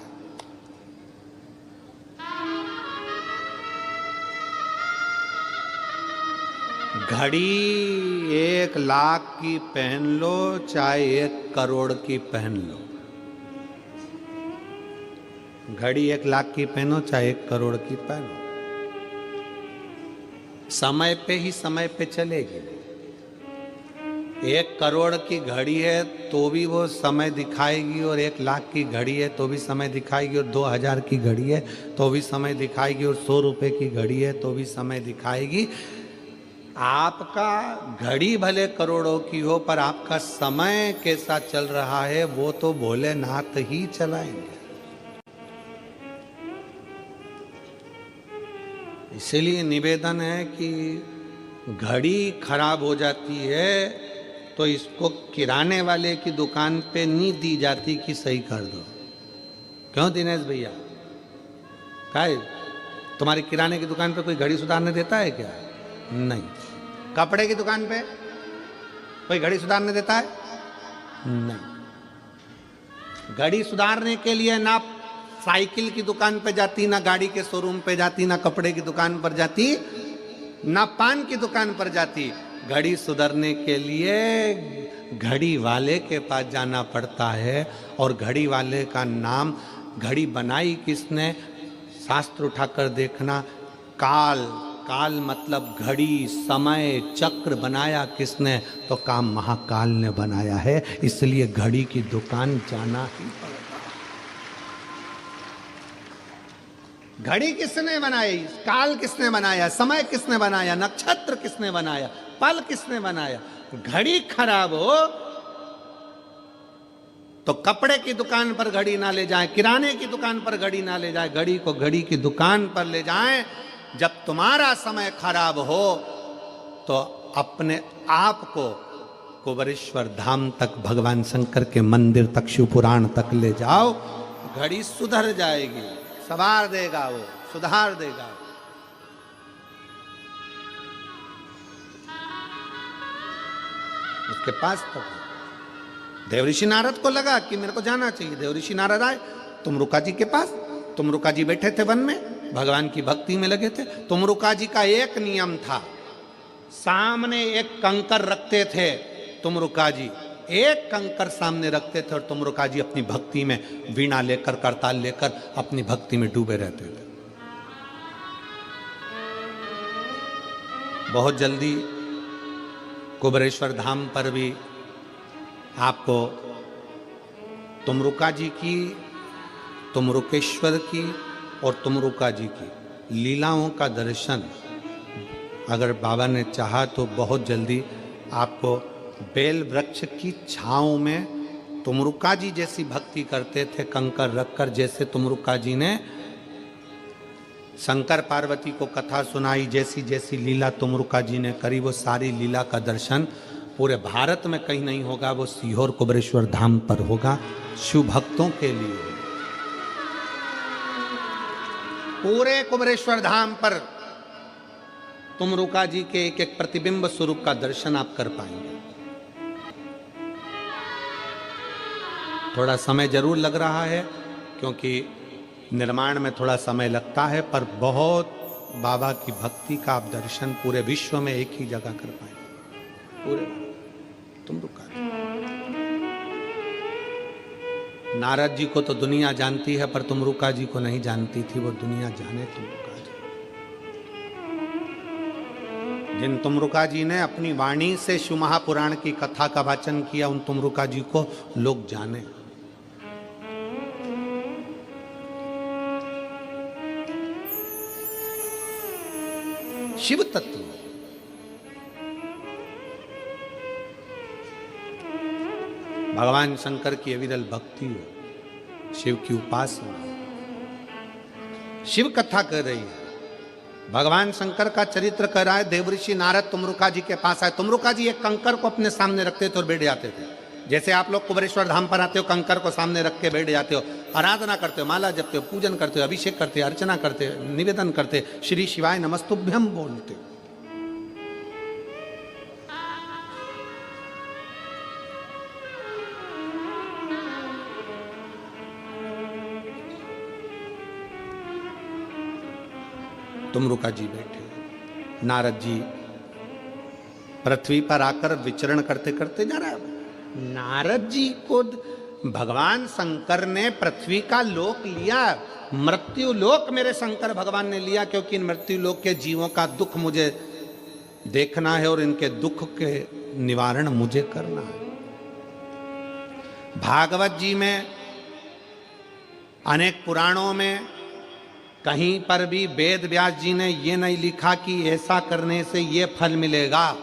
घड़ी 1 लाख की पहन लो चाहे 1 करोड़ की पहन लो, घड़ी 1 लाख की पहनो चाहे 1 करोड़ की पहनो, समय पे ही समय पे चलेगी। 1 करोड़ की घड़ी है तो भी वो समय दिखाएगी, और 1 लाख की घड़ी है तो भी समय दिखाएगी, और 2000 की घड़ी है तो भी समय दिखाएगी, और 100 रुपए की घड़ी है तो भी समय दिखाएगी। आपका घड़ी भले करोड़ों की हो, पर आपका समय कैसा चल रहा है वो तो भोलेनाथ ही चलाएंगे। इसलिए निवेदन है कि घड़ी खराब हो जाती है तो इसको किराने वाले की दुकान पे नहीं दी जाती कि सही कर दो। क्यों दिनेश भैया, काय तुम्हारी किराने की दुकान पे कोई घड़ी सुधारने देता है क्या? नहीं। कपड़े की दुकान पे कोई घड़ी सुधारने देता है? नहीं। घड़ी सुधारने के लिए ना साइकिल की दुकान पे जाती, ना गाड़ी के शोरूम पे जाती, ना कपड़े की दुकान पर जाती, ना पान की दुकान पर जाती। घड़ी सुधरने के लिए घड़ी वाले के पास जाना पड़ता है। और घड़ी वाले का नाम, घड़ी बनाई किसने, शास्त्र उठाकर देखना, काल। काल मतलब घड़ी, समय, चक्र बनाया किसने, तो काम महाकाल ने बनाया है। इसलिए घड़ी की दुकान जाना ही पड़ेगा। घड़ी किसने बनाई, काल किसने बनाया, समय किसने बनाया, नक्षत्र किसने बनाया, पल किसने बनाया। घड़ी खराब हो तो कपड़े की दुकान पर घड़ी ना ले जाएं, किराने की दुकान पर घड़ी ना ले जाएं, घड़ी को घड़ी की दुकान पर ले जाएं। जब तुम्हारा समय खराब हो तो अपने आप को कुबेरेश्वर धाम तक, भगवान शंकर के मंदिर तक, शिव पुराण तक ले जाओ। घड़ी सुधर जाएगी, संवार देगा, वो सुधार देगा। उसके पास तो देवऋषि नारद को लगा कि मेरे को जाना चाहिए। देवऋषि नारद आए तुमरुका जी के पास। तुमरुका जी बैठे थे वन में, भगवान की भक्ति में लगे थे। तुमरुका जी का एक नियम था, सामने एक कंकर रखते थे। तुमरुका जी एक कंकर सामने रखते थे और तुमरुका जी अपनी भक्ति में वीणा लेकर, करताल लेकर अपनी भक्ति में डूबे रहते थे। बहुत जल्दी कुबेरेश्वर धाम पर भी आपको तुमरुका जी की, तुमरुकेश्वर की और तुमरुका जी की लीलाओं का दर्शन अगर बाबा ने चाहा तो बहुत जल्दी आपको बेल वृक्ष की छांव में तुमरुका जी जैसी भक्ति करते थे, कंकर रखकर। जैसे तुमरुका जी ने शंकर पार्वती को कथा सुनाई, जैसी जैसी लीला तुमरुका जी ने करी, वो सारी लीला का दर्शन पूरे भारत में कहीं नहीं होगा, वो सीहोर कुबेरेश्वर धाम पर होगा। शिव भक्तों के लिए पूरे कुबेरेश्वर धाम पर तुमरुका जी के एक एक प्रतिबिंब स्वरूप का दर्शन आप कर पाएंगे। थोड़ा समय जरूर लग रहा है क्योंकि निर्माण में थोड़ा समय लगता है, पर बहुत बाबा की भक्ति का आप दर्शन पूरे विश्व में एक ही जगह कर पाएंगे। पूरे तुमरुका जी, नारद जी को तो दुनिया जानती है पर तुमरुका जी को नहीं जानती थी, वो दुनिया जाने तुमरुका जी। जिन तुमरुका जी ने अपनी वाणी से शिव महापुराण की कथा का वाचन किया, उन तुमरुका जी को लोग जाने। शिव तत्व, भगवान शंकर की अविरल भक्ति हो, शिव की उपासना, शिव कथा कर रही है, भगवान शंकर का चरित्र कर रहा है। देवऋषि नारद तुमरुका जी के पास आए। तुमरुका जी एक कंकर को अपने सामने रखते थे और बैठ जाते थे। जैसे आप लोग कुबेरेश्वर धाम पर आते हो, कंकर को सामने रख के बैठ जाते हो, आराधना करते हो, माला जपते हो, पूजन करते हो, अभिषेक करते हो, अर्चना करते हो, निवेदन करते हो, श्री शिवाय नमस्तुभ्यम बोलते हो। तुमरुका जी बैठे, नारद जी पृथ्वी पर आकर विचरण करते करते जा रहा है। नारद जी को भगवान शंकर ने पृथ्वी का लोक लिया, मृत्यु लोक मेरे शंकर भगवान ने लिया, क्योंकि इन मृत्यु लोक के जीवों का दुख मुझे देखना है और इनके दुख के निवारण मुझे करना है। भागवत जी में, अनेक पुराणों में कहीं पर भी वेद व्यास जी ने ये नहीं लिखा कि ऐसा करने से ये फल मिलेगा,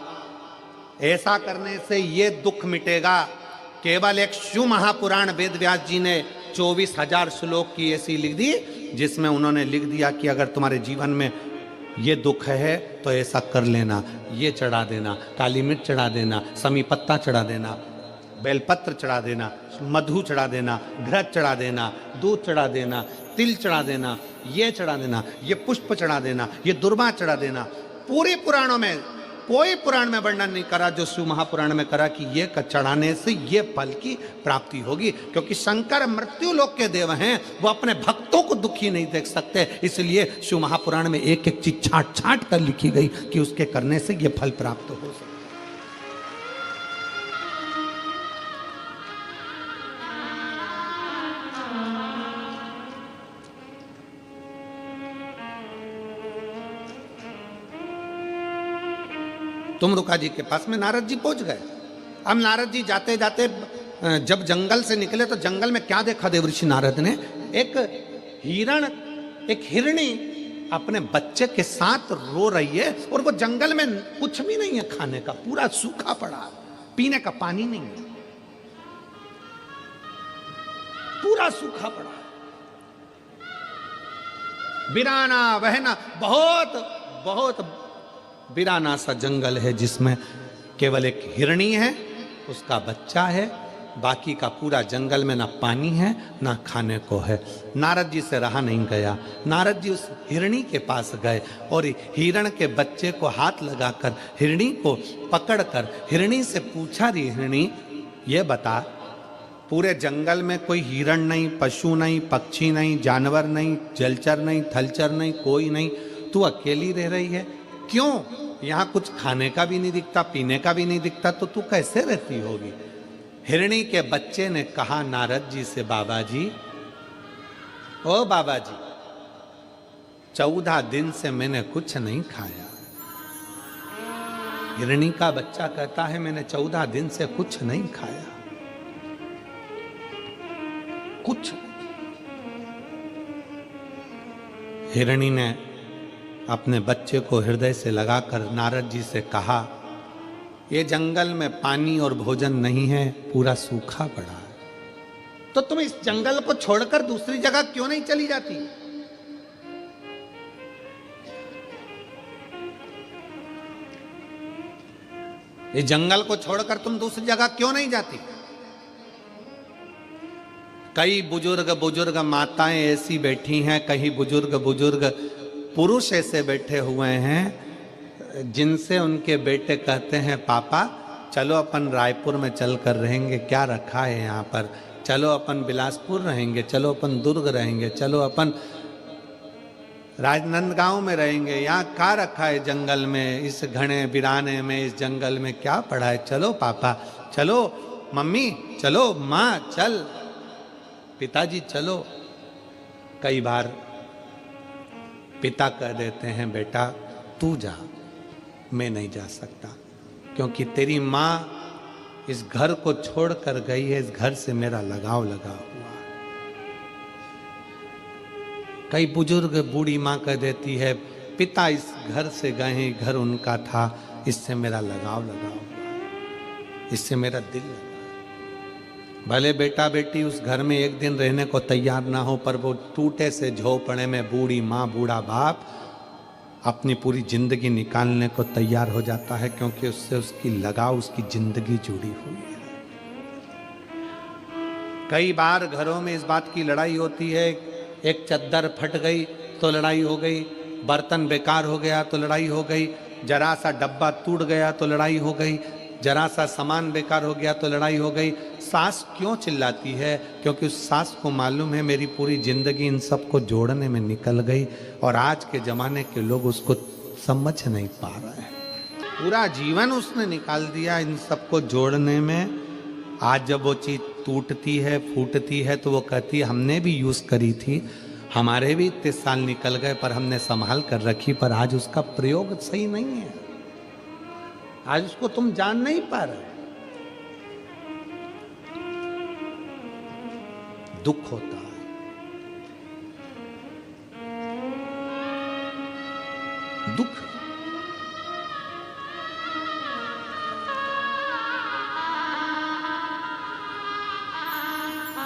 ऐसा करने से ये दुख मिटेगा। केवल एक शिव महापुराण वेद व्यास जी ने 24,000 श्लोक की ऐसी लिख दी, जिसमें उन्होंने लिख दिया कि अगर तुम्हारे जीवन में ये दुख है तो ऐसा कर लेना, ये चढ़ा देना, काली मिर्च चढ़ा देना, समी पत्ता चढ़ा देना, बेलपत्र चढ़ा देना, मधु चढ़ा देना, घृत चढ़ा देना, दूध चढ़ा देना, तिल चढ़ा देना, ये चढ़ा देना, ये पुष्प चढ़ा देना, ये दुर्वा चढ़ा देना। पूरे पुराणों में कोई पुराण में वर्णन नहीं करा जो शिव महापुराण में करा कि ये चढ़ाने से ये फल की प्राप्ति होगी, क्योंकि शंकर मृत्यु लोक के देव हैं, वो अपने भक्तों को दुखी नहीं देख सकते। इसलिए शिव महापुराण में एक एक चीज छाट छाट कर लिखी गई कि उसके करने से ये फल प्राप्त हो सकता। तुमरुका जी के पास में नारद जी पहुंच गए। अब नारद जी जाते जाते जब जंगल से निकले तो जंगल में क्या देखा देवऋषि नारद ने? एक हिरण, एक हिरणी अपने बच्चे के साथ रो रही है, और वो जंगल में कुछ भी नहीं है खाने का, पूरा सूखा पड़ा, पीने का पानी नहीं है, पूरा सूखा पड़ा, बिराना बहना, बहुत बहुत बिराना सा जंगल है जिसमें केवल एक हिरणी है, उसका बच्चा है, बाकी का पूरा जंगल में ना पानी है ना खाने को है। नारद जी से रहा नहीं गया। नारद जी उस हिरणी के पास गए और हिरण के बच्चे को हाथ लगाकर हिरणी को पकड़कर हिरणी से पूछा, री हिरणी ये बता, पूरे जंगल में कोई हिरण नहीं, पशु नहीं, पक्षी नहीं, जानवर नहीं, जलचर नहीं, थलचर नहीं, कोई नहीं, तू अकेली रह रही है, क्यों? यहाँ कुछ खाने का भी नहीं दिखता, पीने का भी नहीं दिखता, तो तू कैसे रहती होगी? हिरणी के बच्चे ने कहा नारद जी से, बाबा जी, ओ बाबा जी, 14 दिन से मैंने कुछ नहीं खाया। हिरणी का बच्चा कहता है मैंने 14 दिन से कुछ नहीं खाया, कुछ। हिरणी ने अपने बच्चे को हृदय से लगाकर नारद जी से कहा, ये जंगल में पानी और भोजन नहीं है, पूरा सूखा पड़ा है, तो तुम इस जंगल को छोड़कर दूसरी जगह क्यों नहीं चली जाती? इस जंगल को छोड़कर तुम दूसरी जगह क्यों नहीं जाती? कई बुजुर्ग माताएं ऐसी बैठी हैं, कई बुजुर्ग पुरुष ऐसे बैठे हुए हैं जिनसे उनके बेटे कहते हैं, पापा चलो अपन रायपुर में चल कर रहेंगे, क्या रखा है यहाँ पर, चलो अपन बिलासपुर रहेंगे, चलो अपन दुर्ग रहेंगे, चलो अपन राजनांदगांव में रहेंगे, यहाँ क्या रखा है जंगल में, इस घने बिराने में, इस जंगल में क्या पड़ा है, चलो पापा, चलो मम्मी, चलो माँ, चल पिताजी चलो। कई बार पिता कह देते हैं, बेटा तू जा, मैं नहीं जा सकता, क्योंकि तेरी माँ इस घर को छोड़कर गई है, इस घर से मेरा लगाव लगा हुआ है। कई बुजुर्ग बूढ़ी माँ कह देती है, पिता इस घर से गए हैं, घर उनका था, इससे मेरा लगाव लगा हुआ, इससे मेरा दिल लगा। भले बेटा बेटी उस घर में एक दिन रहने को तैयार ना हो, पर वो टूटे से झोपड़े में बूढ़ी माँ बूढ़ा बाप अपनी पूरी जिंदगी निकालने को तैयार हो जाता है, क्योंकि उससे उसकी लगाव, उसकी जिंदगी जुड़ी हुई है। कई बार घरों में इस बात की लड़ाई होती है, एक चद्दर फट गई तो लड़ाई हो गई, बर्तन बेकार हो गया तो लड़ाई हो गई, जरा सा डब्बा टूट गया तो लड़ाई हो गई, जरा सा सामान बेकार हो गया तो लड़ाई हो गई। सास क्यों चिल्लाती है? क्योंकि उस सास को मालूम है मेरी पूरी जिंदगी इन सबको जोड़ने में निकल गई, और आज के जमाने के लोग उसको समझ नहीं पा रहे हैं। पूरा जीवन उसने निकाल दिया इन सबको जोड़ने में। आज जब वो चीज़ टूटती है, फूटती है, तो वो कहती है हमने भी यूज़ करी थी, हमारे भी इतने साल निकल गए, पर हमने संभाल कर रखी, पर आज उसका प्रयोग सही नहीं है, आज उसको तुम जान नहीं पा रहे। दुख होता है। दुख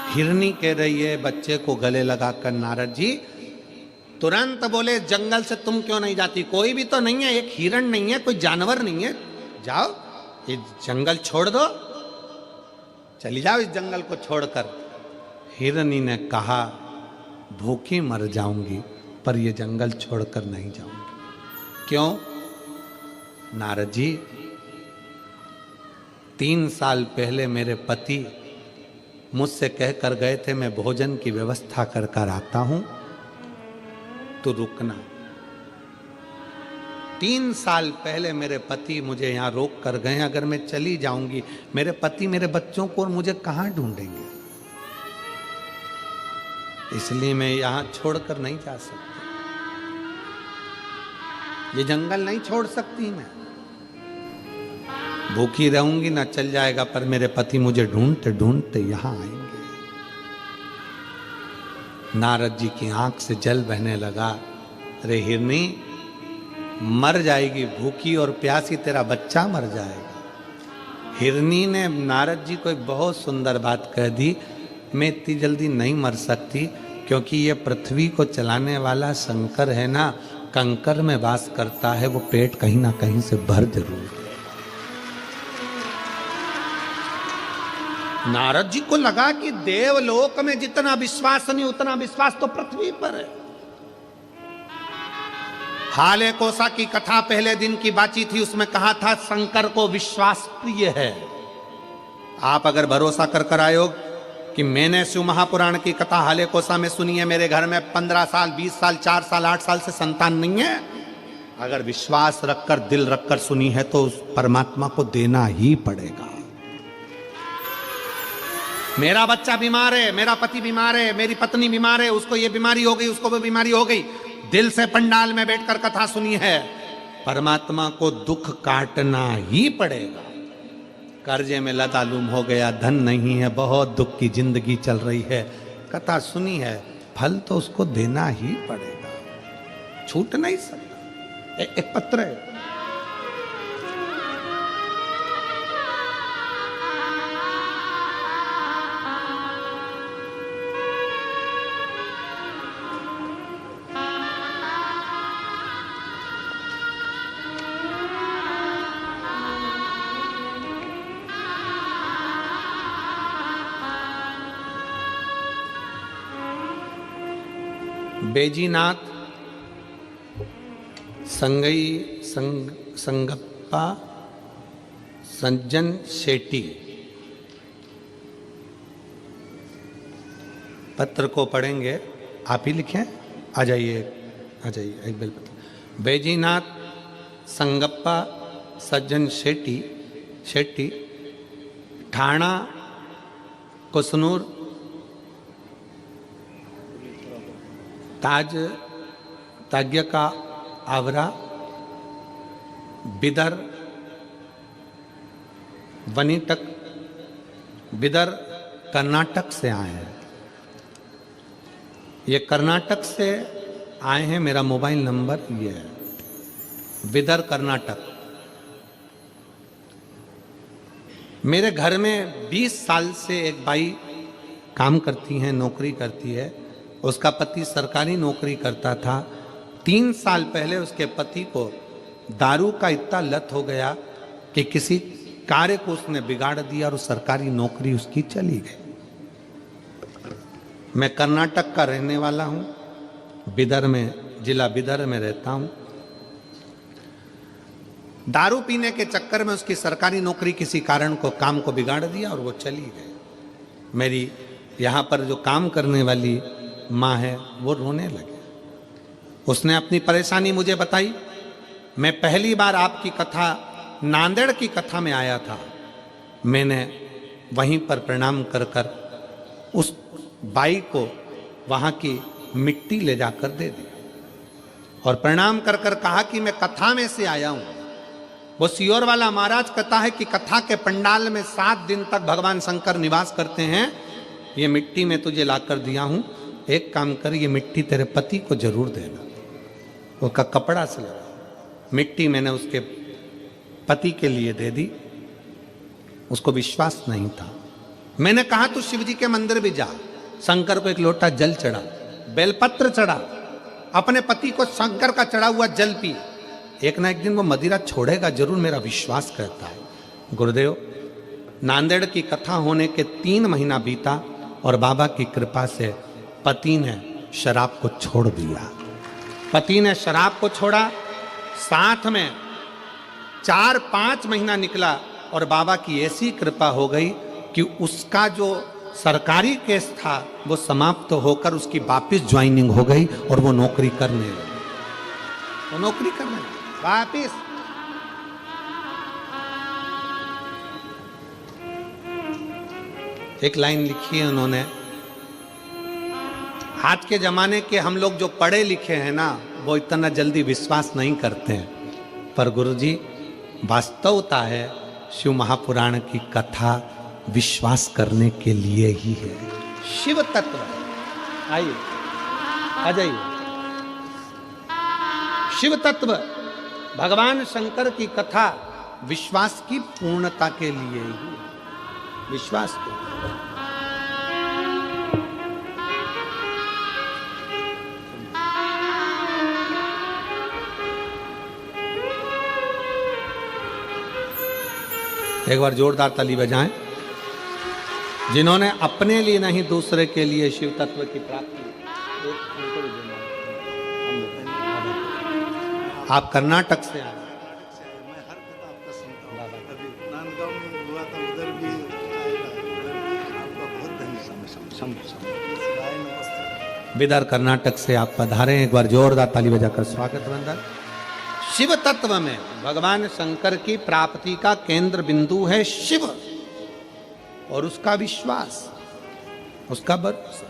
हिरनी कह रही है बच्चे को गले लगाकर, नारद जी तुरंत बोले जंगल से तुम क्यों नहीं जाती, कोई भी तो नहीं है, एक हिरण नहीं है, कोई जानवर नहीं है, जाओ ये जंगल छोड़ दो, चली जाओ इस जंगल को छोड़कर। हिरनी ने कहा भूखी मर जाऊंगी पर ये जंगल छोड़कर नहीं जाऊंगी। क्यों? नारद जी 3 साल पहले मेरे पति मुझसे कहकर गए थे मैं भोजन की व्यवस्था कर कर आता हूं, तो रुकना। 3 साल पहले मेरे पति मुझे यहां रोक कर गए, अगर मैं चली जाऊंगी मेरे पति मेरे बच्चों को और मुझे कहां ढूंढेंगे, इसलिए मैं यहां छोड़कर नहीं जा सकती, ये जंगल नहीं छोड़ सकती मैं, भूखी रहूंगी ना चल जाएगा, पर मेरे पति मुझे ढूंढते ढूंढते यहां आएंगे। नारद जी की आंख से जल बहने लगा। अरे हिरनी, मर जाएगी भूखी और प्यासी, तेरा बच्चा मर जाएगा। हिरनी ने नारद जी को एक बहुत सुंदर बात कह दी, मैं इतनी जल्दी नहीं मर सकती, क्योंकि ये पृथ्वी को चलाने वाला शंकर है ना, कंकर में वास करता है, वो पेट कहीं ना कहीं से भर जरूर। नारद जी को लगा कि देवलोक में जितना विश्वास नहीं उतना विश्वास तो पृथ्वी पर है। हाले कोसा की कथा पहले दिन की बातचीत थी, उसमें कहा था शंकर को विश्वास प्रिय है। आप अगर भरोसा कर कर आए हो कि मैंने शिव महापुराण की कथा हाले कोसा में सुनी है, मेरे घर में 15 साल 20 साल 4 साल 8 साल से संतान नहीं है, अगर विश्वास रखकर दिल रखकर सुनी है तो उस परमात्मा को देना ही पड़ेगा। मेरा बच्चा बीमार है, मेरा पति बीमार है, मेरी पत्नी बीमार है, उसको ये बीमारी हो गई, उसको वो बीमारी हो गई, दिल से पंडाल में बैठकर कथा सुनी है, परमात्मा को दुख काटना ही पड़ेगा। कर्जे में लतालूम हो गया, धन नहीं है, बहुत दुख की जिंदगी चल रही है, कथा सुनी है, फल तो उसको देना ही पड़ेगा, छूट नहीं सकता। एक पत्र है, बेजीनाथ संगप्पा सज्जन शेट्टी। पत्र को पढ़ेंगे, आप ही लिखें, आ जाइए एक बेल पत्र। बेजीनाथ संगप्पा सज्जन शेट्टी ठाणा कुसनूर ताज्य का आवरा बिदर वनीटक बिदर कर्नाटक से आए हैं। ये कर्नाटक से आए हैं, मेरा मोबाइल नंबर ये है, बिदर कर्नाटक। मेरे घर में 20 साल से एक बाई काम करती हैं, नौकरी करती है, उसका पति सरकारी नौकरी करता था। 3 साल पहले उसके पति को दारू का इतना लत हो गया कि किसी कार्य को उसने बिगाड़ दिया और सरकारी नौकरी उसकी चली गई। मैं कर्नाटक का रहने वाला हूं, बिदर में, जिला बिदर में रहता हूं। दारू पीने के चक्कर में उसकी सरकारी नौकरी किसी कारण को काम को बिगाड़ दिया और वो चली गई। मेरी यहां पर जो काम करने वाली माँ है वो रोने लगे। उसने अपनी परेशानी मुझे बताई। मैं पहली बार आपकी कथा नांदेड़ की कथा में आया था, मैंने वहीं पर प्रणाम कर कर उस बाई को वहाँ की मिट्टी ले जाकर दे दी और प्रणाम कर कर कहा कि मैं कथा में से आया हूँ। वो सियोर वाला महाराज कहता है कि कथा के पंडाल में 7 दिन तक भगवान शंकर निवास करते हैं, ये मिट्टी में तुझे लाकर दिया हूँ, एक काम कर, ये मिट्टी तेरे पति को जरूर देना। उसका कपड़ा से लगा मिट्टी मैंने उसके पति के लिए दे दी। उसको विश्वास नहीं था। मैंने कहा तू शिव जी के मंदिर भी जा, शंकर को एक लोटा जल चढ़ा, बेलपत्र चढ़ा, अपने पति को शंकर का चढ़ा हुआ जल पी, एक ना एक दिन वो मदिरा छोड़ेगा जरूर, मेरा विश्वास करता है। गुरुदेव, नांदेड़ की कथा होने के 3 महीना बीता और बाबा की कृपा से पति ने शराब को छोड़ दिया। पति ने शराब को छोड़ा, साथ में 4-5 महीना निकला और बाबा की ऐसी कृपा हो गई कि उसका जो सरकारी केस था वो समाप्त होकर उसकी वापिस ज्वाइनिंग हो गई और वो नौकरी करने लगी। वो नौकरी करने वापिस। एक लाइन लिखी है उन्होंने, आज के जमाने के हम लोग जो पढ़े लिखे हैं ना, वो इतना जल्दी विश्वास नहीं करते हैं, पर गुरुजी वास्तवता है शिव महापुराण की कथा विश्वास करने के लिए ही है। शिव तत्व, आइए आ जाइए। शिव तत्व, भगवान शंकर की कथा विश्वास की पूर्णता के लिए ही, विश्वास के। एक बार जोरदार ताली बजाएं जिन्होंने अपने लिए नहीं दूसरे के लिए शिव तत्व की प्राप्ति। आप कर्नाटक से आए? मैं हर कथा आपका सुनता हूँ। अभी नांदगांव में हुआ था, उधर भी आपका बहुत धन्यवाद। विदर कर्नाटक से आप पधारे, एक बार जोरदार ताली बजाकर स्वागत वंदन। शिव तत्व में भगवान शंकर की प्राप्ति का केंद्र बिंदु है शिव और उसका विश्वास, उसका भरोसा।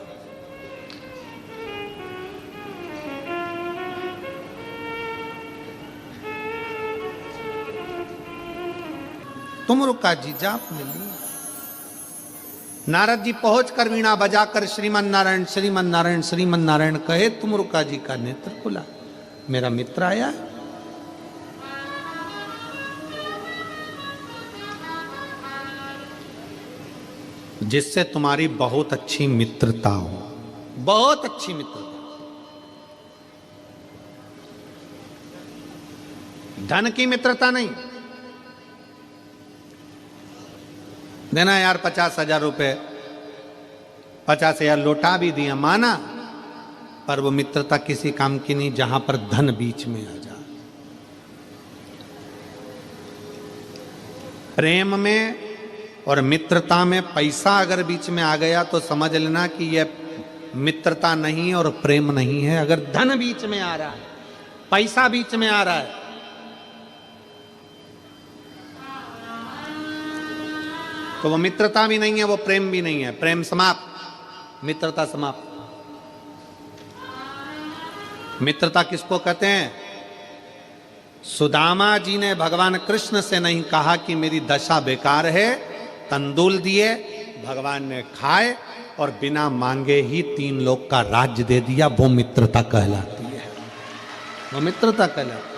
तुम रुका जी जाप मिली। नारद जी पहुंचकर वीणा बजाकर श्रीमन नारायण श्रीमन नारायण श्रीमन नारायण कहे, तुम रुका जी का नेत्र खुला, मेरा मित्र आया। जिससे तुम्हारी बहुत अच्छी मित्रता हो, बहुत अच्छी मित्रता। धन की मित्रता नहीं, देना यार 50,000 रुपए, 50,000 लौटा भी दिया, माना, पर वो मित्रता किसी काम की नहीं जहां पर धन बीच में आ जाए। प्रेम में और मित्रता में पैसा अगर बीच में आ गया तो समझ लेना कि यह मित्रता नहीं और प्रेम नहीं है। अगर धन बीच में आ रहा है, पैसा बीच में आ रहा है, तो वो मित्रता भी नहीं है, वो प्रेम भी नहीं है। प्रेम समाप्त, मित्रता समाप्त। मित्रता किसको कहते हैं? सुदामा जी ने भगवान कृष्ण से नहीं कहा कि मेरी दशा बेकार है, तंदूल दिए, भगवान ने खाए और बिना मांगे ही 3 लोक का राज्य दे दिया। वो मित्रता कहलाती है, वो मित्रता कहलाती है।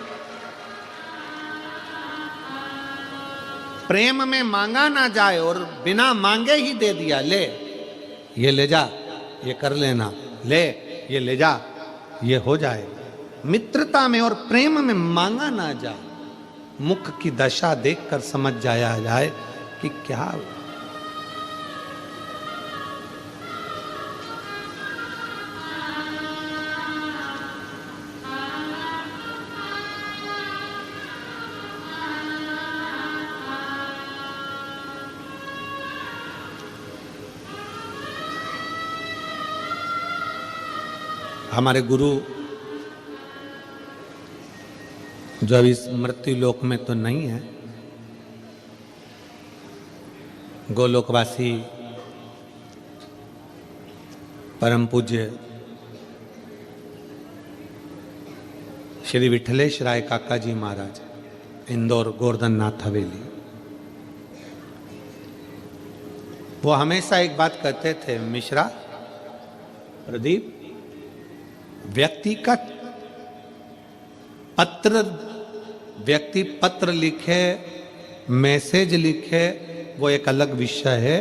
प्रेम में मांगा ना जाए और बिना मांगे ही दे दिया, ले ये ले जा, ये कर लेना, ले ये ले जा, ये हो जाए। मित्रता में और प्रेम में मांगा ना जाए, मुख की दशा देखकर समझ जाया जाए कि क्या हुआ। हमारे गुरु जो अभी इस मृत्यु लोक में तो नहीं है, गोलोकवासी परम पूज्य श्री विठलेश राय काका जी महाराज, इंदौर गोवर्धन नाथ हवेली, वो हमेशा एक बात कहते थे, मिश्रा प्रदीप, व्यक्तिगत पत्र, व्यक्ति पत्र लिखे, मैसेज लिखे, वो एक अलग विषय है,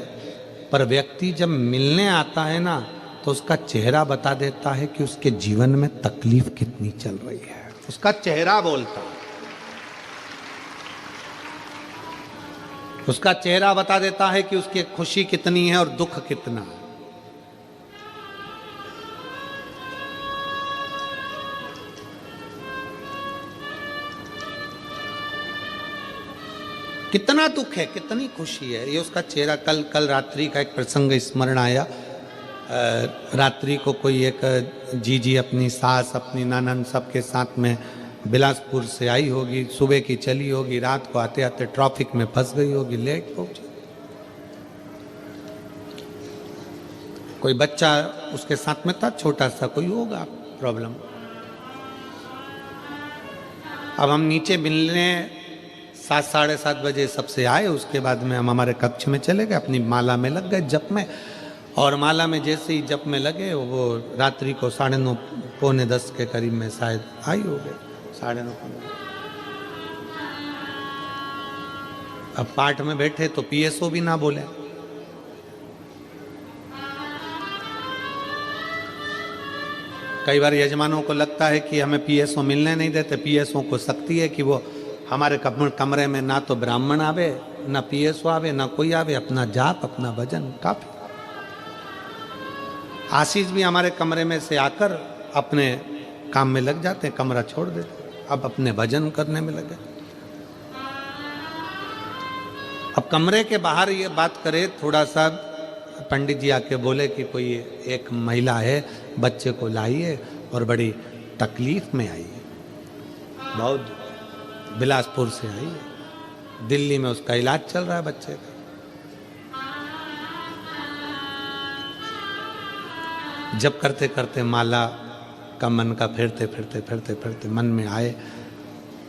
पर व्यक्ति जब मिलने आता है ना तो उसका चेहरा बता देता है कि उसके जीवन में तकलीफ कितनी चल रही है। उसका चेहरा बोलता है, उसका चेहरा बता देता है कि उसकी खुशी कितनी है और दुख कितना है। कितना दुख है, कितनी खुशी है, ये उसका चेहरा। कल रात्रि का एक प्रसंग स्मरण आया। रात्रि को कोई एक जीजी अपनी सास, अपनी ननद सबके साथ में बिलासपुर से आई होगी, सुबह की चली होगी, रात को आते आते ट्रैफिक में फंस गई होगी, लेट पहुंची। कोई बच्चा उसके साथ में था, छोटा सा कोई होगा प्रॉब्लम। अब हम नीचे मिलने 7 साढ़े 7 बजे सबसे आए। उसके बाद में हम हमारे कक्ष में चले गए, अपनी माला में लग गए जप में। और माला में जैसे ही जप में लगे, वो रात्रि को 9:30 पौने 10 के करीब में शायद आई हो गए, 9:30। अब पाठ में बैठे तो पीएसओ भी ना बोले। कई बार यजमानों को लगता है कि हमें पीएसओ मिलने नहीं देते। पीएसओ को शक्ति है कि वो हमारे कमरे में ना तो ब्राह्मण आवे, ना पीएसओ आवे, ना कोई आवे, अपना जाप अपना भजन काफी। आशीष भी हमारे कमरे में से आकर अपने काम में लग जाते हैं, कमरा छोड़ देते, अब अपने भजन करने में लगे। अब कमरे के बाहर ये बात करे, थोड़ा सा पंडित जी आके बोले कि कोई एक महिला है, बच्चे को लाइए और बड़ी तकलीफ में आई है, बहुत बिलासपुर से आई है, दिल्ली में उसका इलाज चल रहा है बच्चे का। जब करते करते माला का मन का फिरते मन में आए,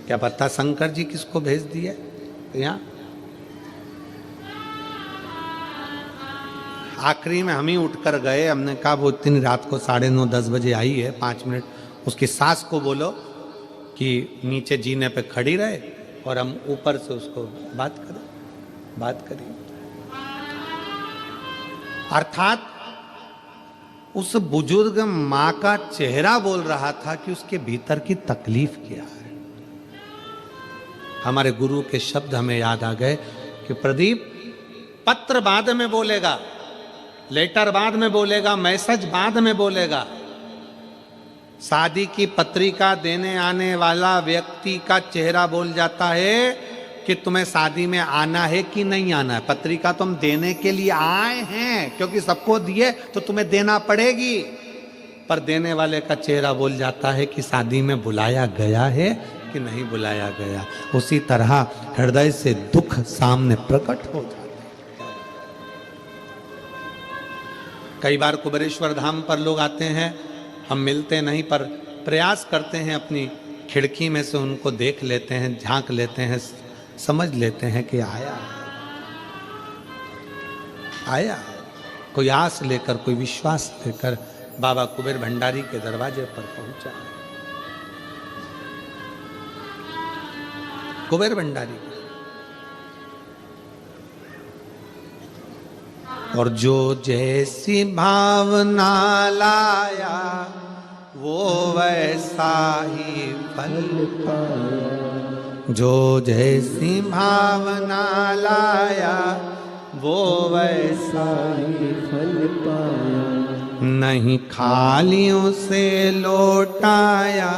क्या पता शंकर जी किसको भेज दिए यहाँ। आखिरी में हम ही उठकर गए। हमने कहा वो इतनी रात को 9:30-10 बजे आई है, 5 मिनट उसकी सास को बोलो कि नीचे जीने पे खड़ी रहे और हम ऊपर से उसको बात करें। अर्थात उस बुजुर्ग माँ का चेहरा बोल रहा था कि उसके भीतर की तकलीफ क्या है। हमारे गुरु के शब्द हमें याद आ गए कि प्रदीप, पत्र बाद में बोलेगा, लेटर बाद में बोलेगा, मैसेज बाद में बोलेगा। शादी की पत्रिका देने आने वाला व्यक्ति का चेहरा बोल जाता है कि तुम्हें शादी में आना है कि नहीं आना है। पत्रिका तुम देने के लिए आए हैं, क्योंकि सबको दिए तो तुम्हें देना पड़ेगी, पर देने वाले का चेहरा बोल जाता है कि शादी में बुलाया गया है कि नहीं बुलाया गया। उसी तरह हृदय से दुख सामने प्रकट हो जाता है। कई बार कुबेरेश्वर धाम पर लोग आते हैं, हम मिलते नहीं, पर प्रयास करते हैं, अपनी खिड़की में से उनको देख लेते हैं, झांक लेते हैं, समझ लेते हैं कि आया कोई आस लेकर, कोई विश्वास लेकर बाबा कुबेर भंडारी के दरवाजे पर पहुंचा। कुबेर भंडारी, और जो जैसी भावना लाया वो वैसा ही फल पाया। जो जैसी भावना लाया वो वैसा ही फल पाया। नहीं खालियों से लौटाया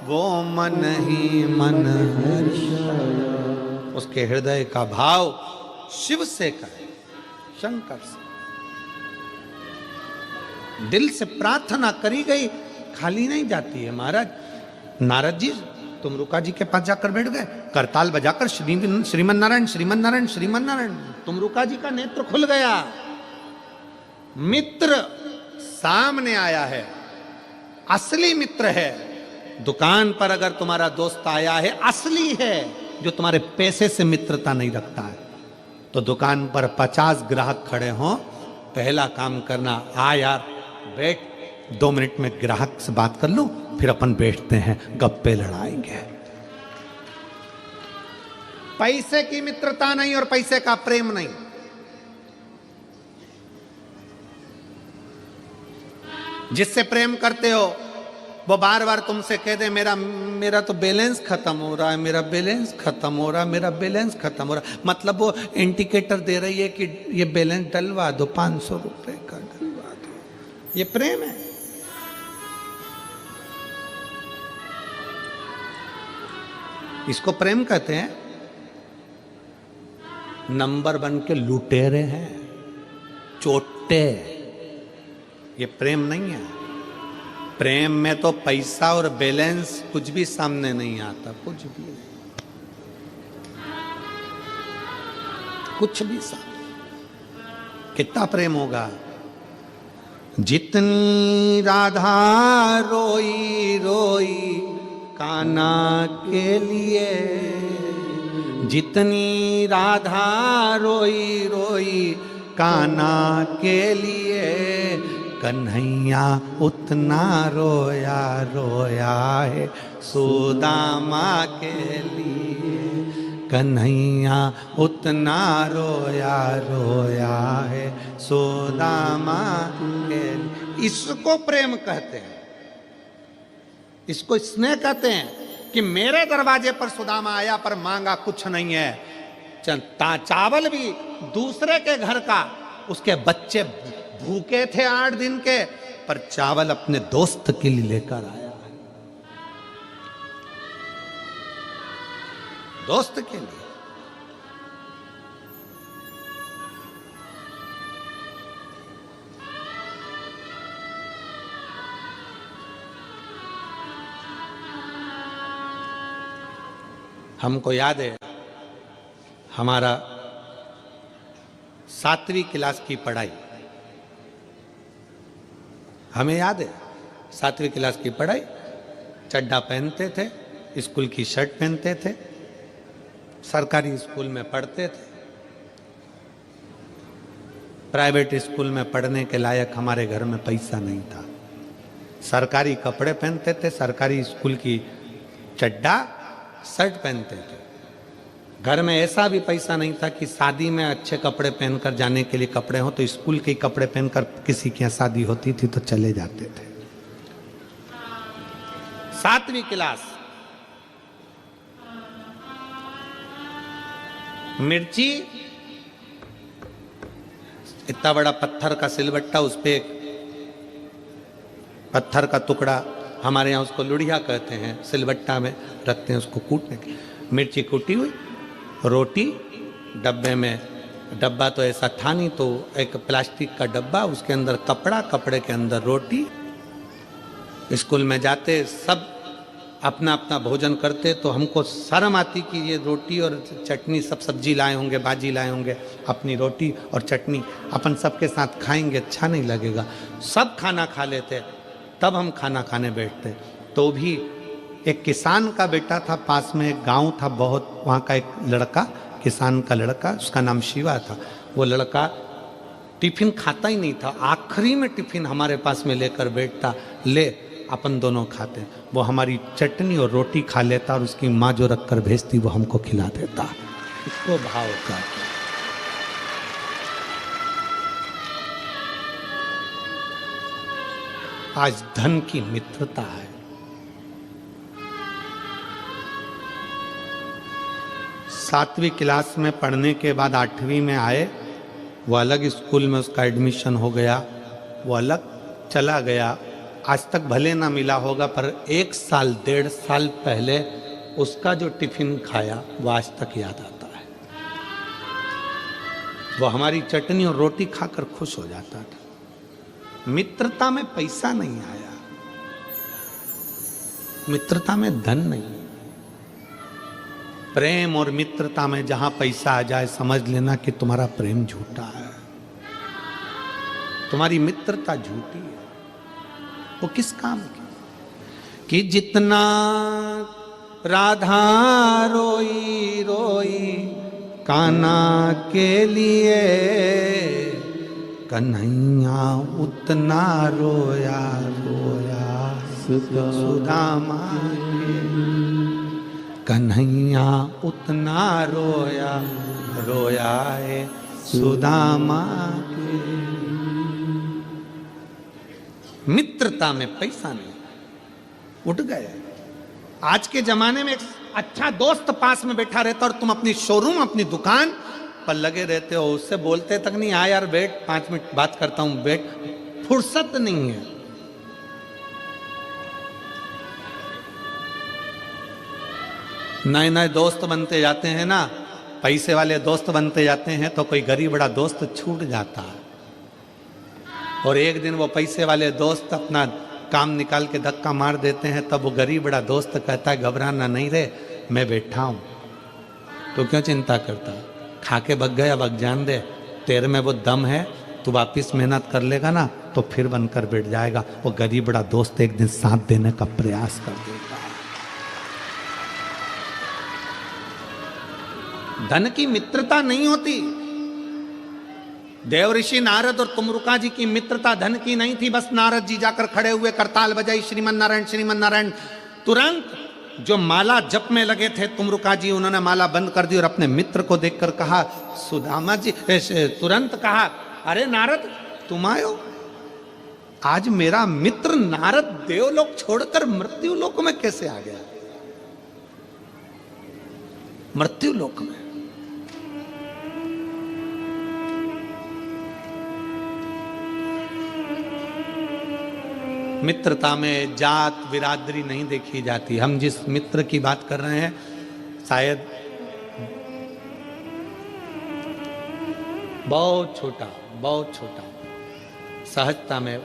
वो मन ही मन हर्षाया। उसके हृदय का भाव शिव से करे, शंकर से, दिल से प्रार्थना करी गई खाली नहीं जाती है। महाराज नारद जी तुमरुका जी के पास जाकर बैठ गए, करताल बजाकर श्रीमन नारायण श्रीमन नारायण श्रीमन नारायण। तुमरुका जी का नेत्र खुल गया, मित्र सामने आया है, असली मित्र है। दुकान पर अगर तुम्हारा दोस्त आया है, असली है, जो तुम्हारे पैसे से मित्रता नहीं रखता है। तो दुकान पर 50 ग्राहक खड़े हों, पहला काम करना, आ यार बैठ, 2 मिनट में ग्राहक से बात कर लो, फिर अपन बैठते हैं, गप्पे लड़ाएंगे। पैसे की मित्रता नहीं और पैसे का प्रेम नहीं। जिससे प्रेम करते हो वो बार बार तुमसे कह दे मेरा तो बैलेंस खत्म हो रहा है, मेरा बैलेंस खत्म हो रहा है, मेरा बैलेंस खत्म हो रहा है, मतलब वो इंडिकेटर दे रही है कि ये बैलेंस डलवा दो, 500 रुपए का डलवा दो। ये प्रेम है। इसको प्रेम कहते हैं। नंबर बन के लुटेरे हैं, चोटे। ये प्रेम नहीं है। प्रेम में तो पैसा और बैलेंस कुछ भी सामने नहीं आता, कुछ भी नहीं, कुछ भी सामने। कितना प्रेम होगा। जितनी राधा रोई रोई कान्हा के लिए, जितनी राधा रोई रोई कान्हा के लिए, कन्हैया उतना रोया रोया है सुदामा के लिए, कन्हैया उतना रोया रोया है सुदामा के लिए। इसको प्रेम कहते हैं, इसको स्नेह कहते हैं कि मेरे दरवाजे पर सुदामा आया पर मांगा कुछ नहीं है, चावल भी दूसरे के घर का, उसके बच्चे भूखे थे 8 दिन के, पर चावल अपने दोस्त के लिए लेकर आया है, दोस्त के लिए। हमको याद है हमारा 7वीं क्लास की पढ़ाई, हमें याद है 7वीं क्लास की पढ़ाई। चड्डा पहनते थे, स्कूल की शर्ट पहनते थे, सरकारी स्कूल में पढ़ते थे। प्राइवेट स्कूल में पढ़ने के लायक हमारे घर में पैसा नहीं था। सरकारी कपड़े पहनते थे, सरकारी स्कूल की चड्डा शर्ट पहनते थे। घर में ऐसा भी पैसा नहीं था कि शादी में अच्छे कपड़े पहनकर जाने के लिए कपड़े हो, तो स्कूल के कपड़े पहनकर किसी की शादी होती थी तो चले जाते थे। 7वीं क्लास, मिर्ची, इतना बड़ा पत्थर का सिलबट्टा, उस पे पत्थर का टुकड़ा, हमारे यहाँ उसको लुढ़िया कहते हैं, सिलबट्टा में रखते हैं उसको कूटने के। मिर्ची कूटी हुई, रोटी डब्बे में, डब्बा तो ऐसा था नहीं, तो एक प्लास्टिक का डब्बा, उसके अंदर कपड़ा, कपड़े के अंदर रोटी। स्कूल में जाते सब अपना अपना भोजन करते, तो हमको शर्म आती कि ये रोटी और चटनी, सब सब्जी लाए होंगे, भाजी लाए होंगे, अपनी रोटी और चटनी अपन सबके साथ खाएंगे, अच्छा नहीं लगेगा। सब खाना खा लेते, तब हम खाना खाने बैठते। तो भी एक किसान का बेटा था, पास में एक गांव था बहुत, वहाँ का एक लड़का, किसान का लड़का, उसका नाम शिवा था। वो लड़का टिफिन खाता ही नहीं था, आखिरी में टिफिन हमारे पास में लेकर बैठता, ले अपन दोनों खाते। वो हमारी चटनी और रोटी खा लेता और उसकी माँ जो रख कर भेजती वो हमको खिला देता। इसको भाव का। आज धन की मित्रता है। सातवीं क्लास में पढ़ने के बाद 8वीं में आए, वो अलग स्कूल में उसका एडमिशन हो गया, वो अलग चला गया। आज तक भले ना मिला होगा, पर 1 साल 1.5 साल पहले उसका जो टिफिन खाया वो आज तक याद आता है। वो हमारी चटनी और रोटी खाकर खुश हो जाता था। मित्रता में पैसा नहीं आया, मित्रता में धन नहीं। प्रेम और मित्रता में जहां पैसा आ जाए, समझ लेना कि तुम्हारा प्रेम झूठा है, तुम्हारी मित्रता झूठी है। वो किस काम की? कि जितना राधा रोई रोई कान्हा के लिए, कन्हैया उतना रोया रोया सुदामा के। कन्हैया उतना रोया रोया है सुदामा के। मित्र मित्रता में पैसा नहीं, उठ गए। आज के जमाने में एक अच्छा दोस्त पास में बैठा रहता और तुम अपनी शोरूम, अपनी दुकान पर लगे रहते हो, उससे बोलते तक नहीं, आ यार बैठ 5 मिनट बात करता हूं, बैठ, फुर्सत नहीं है। नए नए दोस्त बनते जाते हैं ना, पैसे वाले दोस्त बनते जाते हैं तो कोई गरीब बड़ा दोस्त छूट जाता है, और एक दिन वो पैसे वाले दोस्त अपना काम निकाल के धक्का मार देते हैं, तब वो गरीब बड़ा दोस्त कहता है घबराना नहीं रे, मैं बैठा हूं, तो क्यों चिंता करता, खा के बग गया, बग जान दे, तेरे में वो दम है, तू वापिस मेहनत कर लेगा ना तो फिर बनकर बैठ जाएगा। वो गरीब बड़ा दोस्त एक दिन साथ देने का प्रयास कर देगा। धन की मित्रता नहीं होती। देव ऋषि नारद और तुमरुका जी की मित्रता धन की नहीं थी। बस नारद जी जाकर खड़े हुए, करताल बजाई, श्रीमन नारायण श्रीमन नारायण। तुरंत जो माला जप में लगे थे तुमरुका जी, उन्होंने माला बंद कर दी और अपने मित्र को देखकर कहा, सुदामा जी, तुरंत कहा, अरे नारद तुम आयो। आज मेरा मित्र नारद देवलोक छोड़कर मृत्युलोक में कैसे आ गया? मृत्युलोक में मित्रता में जात बिरादरी नहीं देखी जाती। हम जिस मित्र की बात कर रहे हैं, शायद बहुत छोटा सहजता में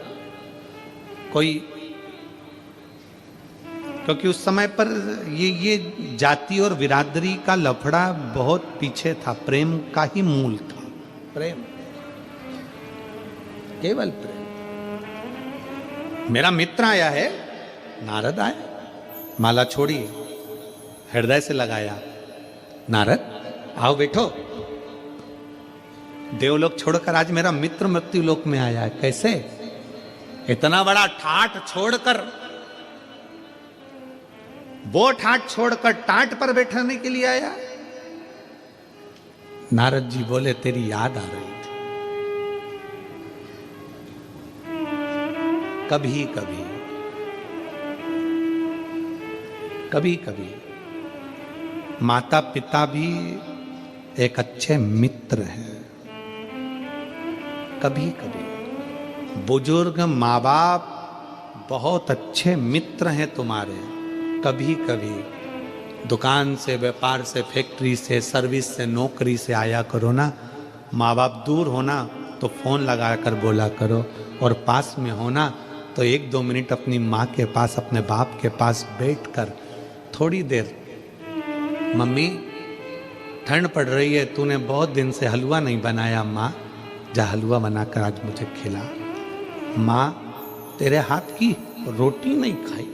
कोई, क्योंकि उस समय पर ये जाति और बिरादरी का लफड़ा बहुत पीछे था, प्रेम का ही मूल था, प्रेम, केवल प्रेम। मेरा मित्र आया है, नारद आए, माला छोड़ी, हृदय से लगाया, नारद आओ बैठो। देवलोक छोड़कर आज मेरा मित्र मृत्युलोक में आया है, कैसे? इतना बड़ा ठाट छोड़कर, वो ठाट छोड़कर टाट पर बैठने के लिए आया। नारद जी बोले, तेरी याद आ रही थी। कभी कभी माता पिता भी एक अच्छे मित्र हैं। कभी बुजुर्ग माँ बाप बहुत अच्छे मित्र हैं तुम्हारे। कभी दुकान से, व्यापार से, फैक्ट्री से, सर्विस से, नौकरी से आया करो ना, माँ बाप दूर होना तो फोन लगा कर बोला करो, और पास में होना तो 1-2 मिनट अपनी माँ के पास, अपने बाप के पास बैठकर थोड़ी देर, मम्मी ठंड पड़ रही है, तूने बहुत दिन से हलवा नहीं बनाया, माँ जा हलवा बनाकर आज मुझे खिला। माँ तेरे हाथ की रोटी नहीं खाई,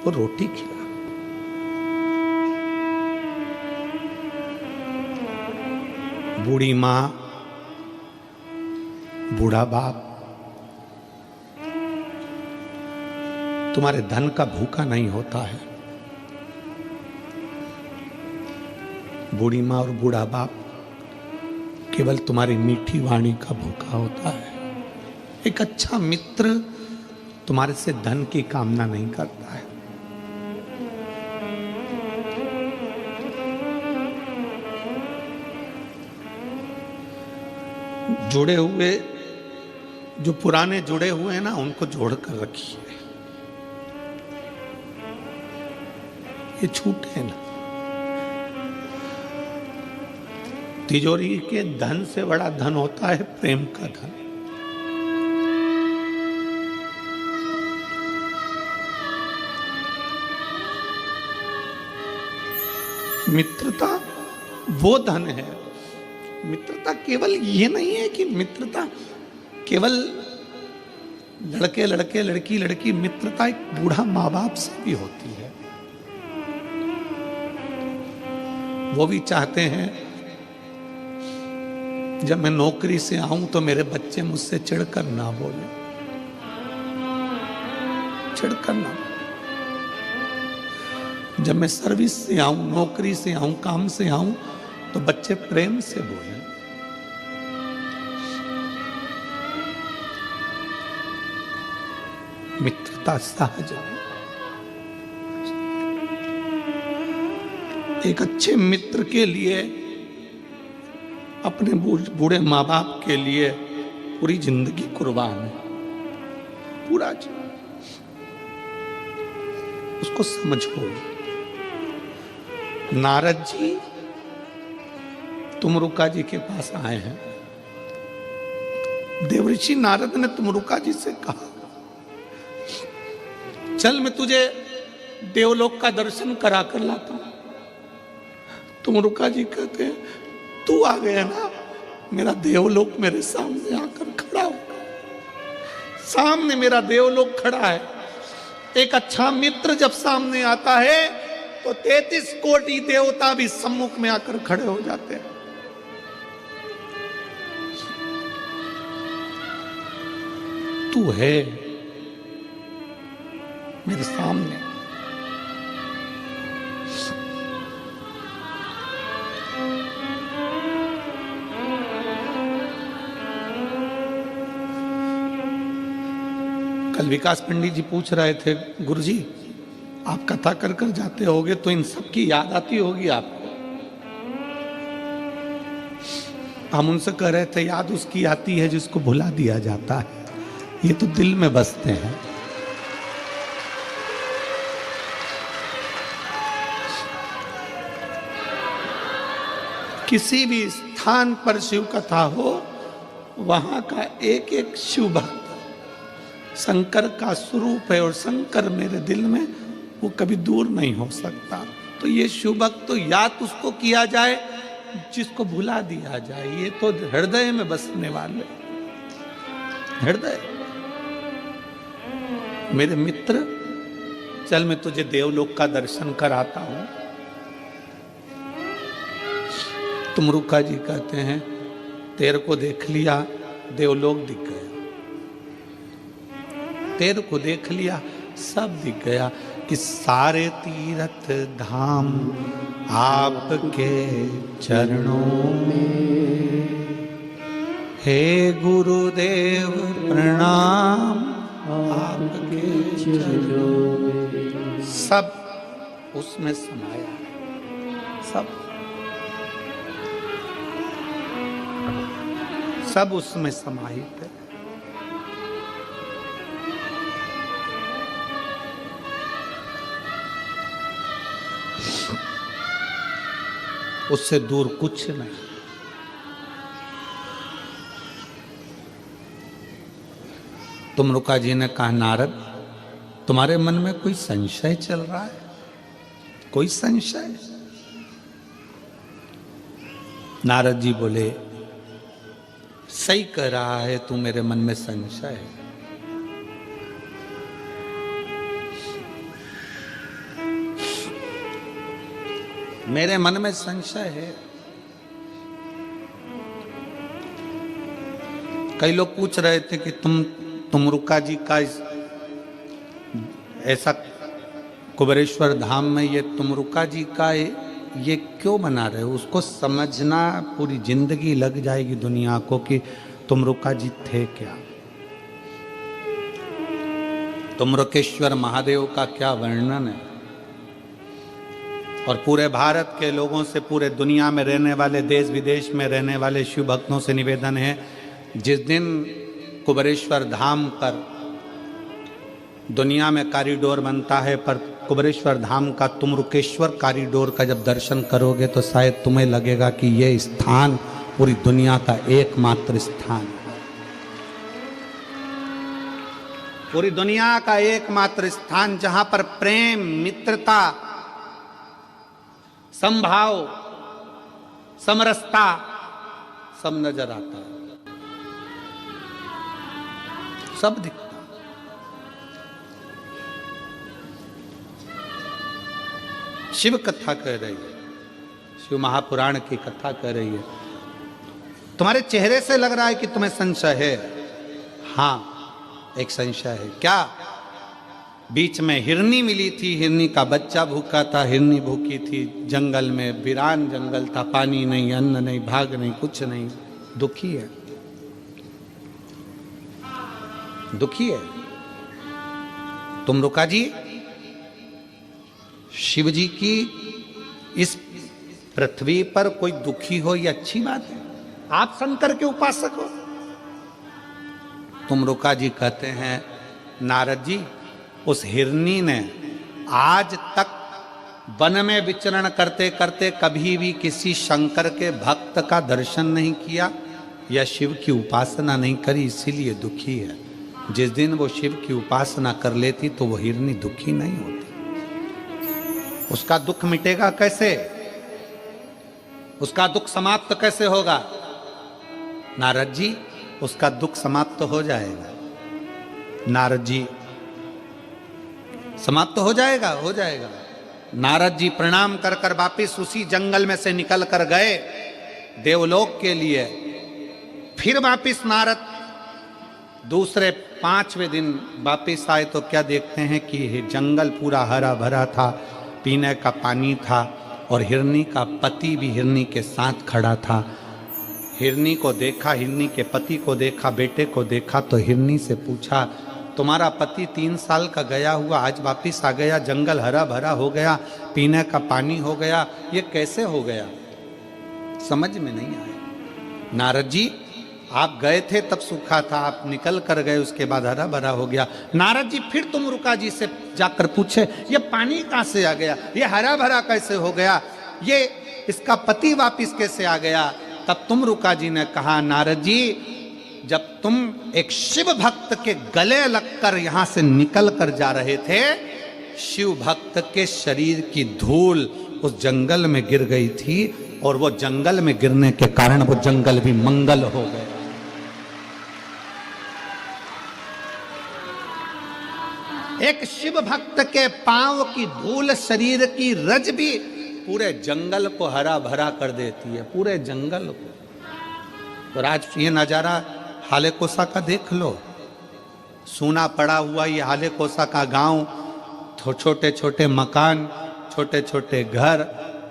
वो रोटी खिला। बूढ़ी माँ, बूढ़ा बाप तुम्हारे धन का भूखा नहीं होता है। बूढ़ी माँ और बूढ़ा बाप केवल तुम्हारी मीठी वाणी का भूखा होता है। एक अच्छा मित्र तुम्हारे से धन की कामना नहीं करता है। जुड़े हुए, जो पुराने जुड़े हुए हैं ना, उनको जोड़कर रखिए, ये छूटे ना। तिजोरी के धन से बड़ा धन होता है प्रेम का धन। मित्रता वो धन है। मित्रता केवल ये नहीं है कि मित्रता केवल लड़के लड़के, लड़की लड़की, मित्रता एक बूढ़ा माँ बाप से भी होती है। वो भी चाहते हैं जब मैं नौकरी से आऊं तो मेरे बच्चे मुझसे चिढ़कर ना बोले, चिढ़कर ना बोले। जब मैं सर्विस से आऊं, नौकरी से आऊं, काम से आऊं तो बच्चे प्रेम से बोले। मित्रता सहज नहीं। एक अच्छे मित्र के लिए, अपने बूढ़े माँ बाप के लिए पूरी जिंदगी कुर्बान है, पूरा जीवन। उसको समझो। नारद जी तुमरुका जी के पास आए हैं। देवऋषि नारद ने तुमरुका जी से कहा, चल मैं तुझे देवलोक का दर्शन करा कर लाता हूं। तुमरुका जी कहते हैं, तू आ गया ना, मेरा देवलोक मेरे सामने आकर खड़ा हो। सामने मेरा देवलोक खड़ा है। एक अच्छा मित्र जब सामने आता है तो 33 कोटि देवता भी सम्मुख में आकर खड़े हो जाते हैं। तू है मेरे सामने। कल विकास पंडित जी पूछ रहे थे, गुरुजी आप कथा कर कर जाते होगे तो इन सब की याद आती होगी आपको। हम उनसे कह रहे थे, याद उसकी आती है जिसको भुला दिया जाता है, ये तो दिल में बसते हैं। किसी भी स्थान पर शिव कथा हो, वहां का एक एक शिव भक्त शंकर का स्वरूप है, और शंकर मेरे दिल में वो कभी दूर नहीं हो सकता। तो ये शिव भक्त तो याद उसको किया जाए जिसको भुला दिया जाए, ये तो हृदय में बसने वाले। हृदय मेरे मित्र, चल मैं तुझे देवलोक का दर्शन कराता हूं। तुमरुका जी कहते हैं, तेरे को देख लिया, देवलोक दिख गया। तेरे को देख लिया, सब दिख गया कि सारे तीर्थ धाम आपके चरणों में। हे गुरुदेव प्रणाम आपके चरणों में। सब उसमें समाया, सब उसमें समाहित है। उससे दूर कुछ नहीं। तुमरुका जी ने कहा, नारद तुम्हारे मन में कोई संशय चल रहा है? कोई संशय? नारद जी बोले, सही कह रहा है तू, मेरे मन में संशय है। मेरे मन में संशय है। कई लोग पूछ रहे थे कि तुमरुका जी का ऐसा कुबेरेश्वर धाम में ये तुमरुका जी का ये क्यों बना रहे हो? उसको समझना पूरी जिंदगी लग जाएगी दुनिया को कि तुमरुका जी थे क्या। तुमरुकेश्वर महादेव का क्या वर्णन है। और पूरे भारत के लोगों से, पूरे दुनिया में रहने वाले, देश विदेश में रहने वाले शिव भक्तों से निवेदन है, जिस दिन कुबेरेश्वर धाम पर दुनिया में कॉरिडोर बनता है, पर कुबेरेश्वर धाम का तुमरुकेश्वर कॉरिडोर का जब दर्शन करोगे तो शायद तुम्हें लगेगा कि यह स्थान पूरी दुनिया का एकमात्र स्थान है। पूरी दुनिया का एकमात्र स्थान जहां पर प्रेम, मित्रता, संभाव, समरसता सब नजर आता है, सब दिखता। शिव कथा कह रही है, शिव महापुराण की कथा कह रही है। तुम्हारे चेहरे से लग रहा है कि तुम्हें संशय है। हाँ, एक संशय है। क्या? बीच में हिरनी मिली थी, हिरनी का बच्चा भूखा था, हिरनी भूखी थी जंगल में, वीरान जंगल था, पानी नहीं, अन्न नहीं, भाग नहीं, कुछ नहीं, दुखी है, दुखी है। तुम रुका जी, शिव जी की इस पृथ्वी पर कोई दुखी हो ये अच्छी बात है, आप शंकर के उपासक हो। तुम रुका जी कहते हैं नारद जी, उस हिरनी ने आज तक वन में विचरण करते करते कभी भी किसी शंकर के भक्त का दर्शन नहीं किया या शिव की उपासना नहीं करी, इसीलिए दुखी है। जिस दिन वो शिव की उपासना कर लेती तो वो हिरनी दुखी नहीं होती। उसका दुख मिटेगा कैसे, उसका दुख समाप्त कैसे होगा? नारद जी, उसका दुख समाप्त हो जाएगा। नारद जी, समाप्त हो जाएगा, हो जाएगा। नारद जी प्रणाम कर कर वापिस उसी जंगल में से निकल कर गए देवलोक के लिए। फिर वापिस नारद दूसरे 5वें दिन वापिस आए तो क्या देखते हैं कि जंगल पूरा हरा भरा था, पीने का पानी था और हिरनी का पति भी हिरनी के साथ खड़ा था। हिरनी को देखा, हिरनी के पति को देखा, बेटे को देखा तो हिरनी से पूछा, तुम्हारा पति 3 साल का गया हुआ आज वापिस आ गया, जंगल हरा भरा हो गया, पीने का पानी हो गया, ये कैसे हो गया? समझ में नहीं आया। नारद जी, आप गए थे तब सूखा था, आप निकल कर गए उसके बाद हरा भरा हो गया। नारद जी फिर तुम रुका जी से जाकर पूछे, ये पानी कहां से आ गया, ये हरा भरा कैसे हो गया, ये इसका पति वापिस कैसे आ गया? तब तुम रुका जी ने कहा, नारद जी, जब तुम एक शिव भक्त के गले लगकर यहां से निकल कर जा रहे थे, शिव भक्त के शरीर की धूल उस जंगल में गिर गई थी और वो जंगल में गिरने के कारण वो जंगल भी मंगल हो गया। एक शिव भक्त के पांव की धूल, शरीर की रज भी पूरे जंगल को हरा भरा कर देती है, पूरे जंगल को। तो आज ये नजारा हाले कोसा का देख लो, सूना पड़ा हुआ ये हाले कोसा का गांव, छोटे छोटे मकान, छोटे छोटे घर,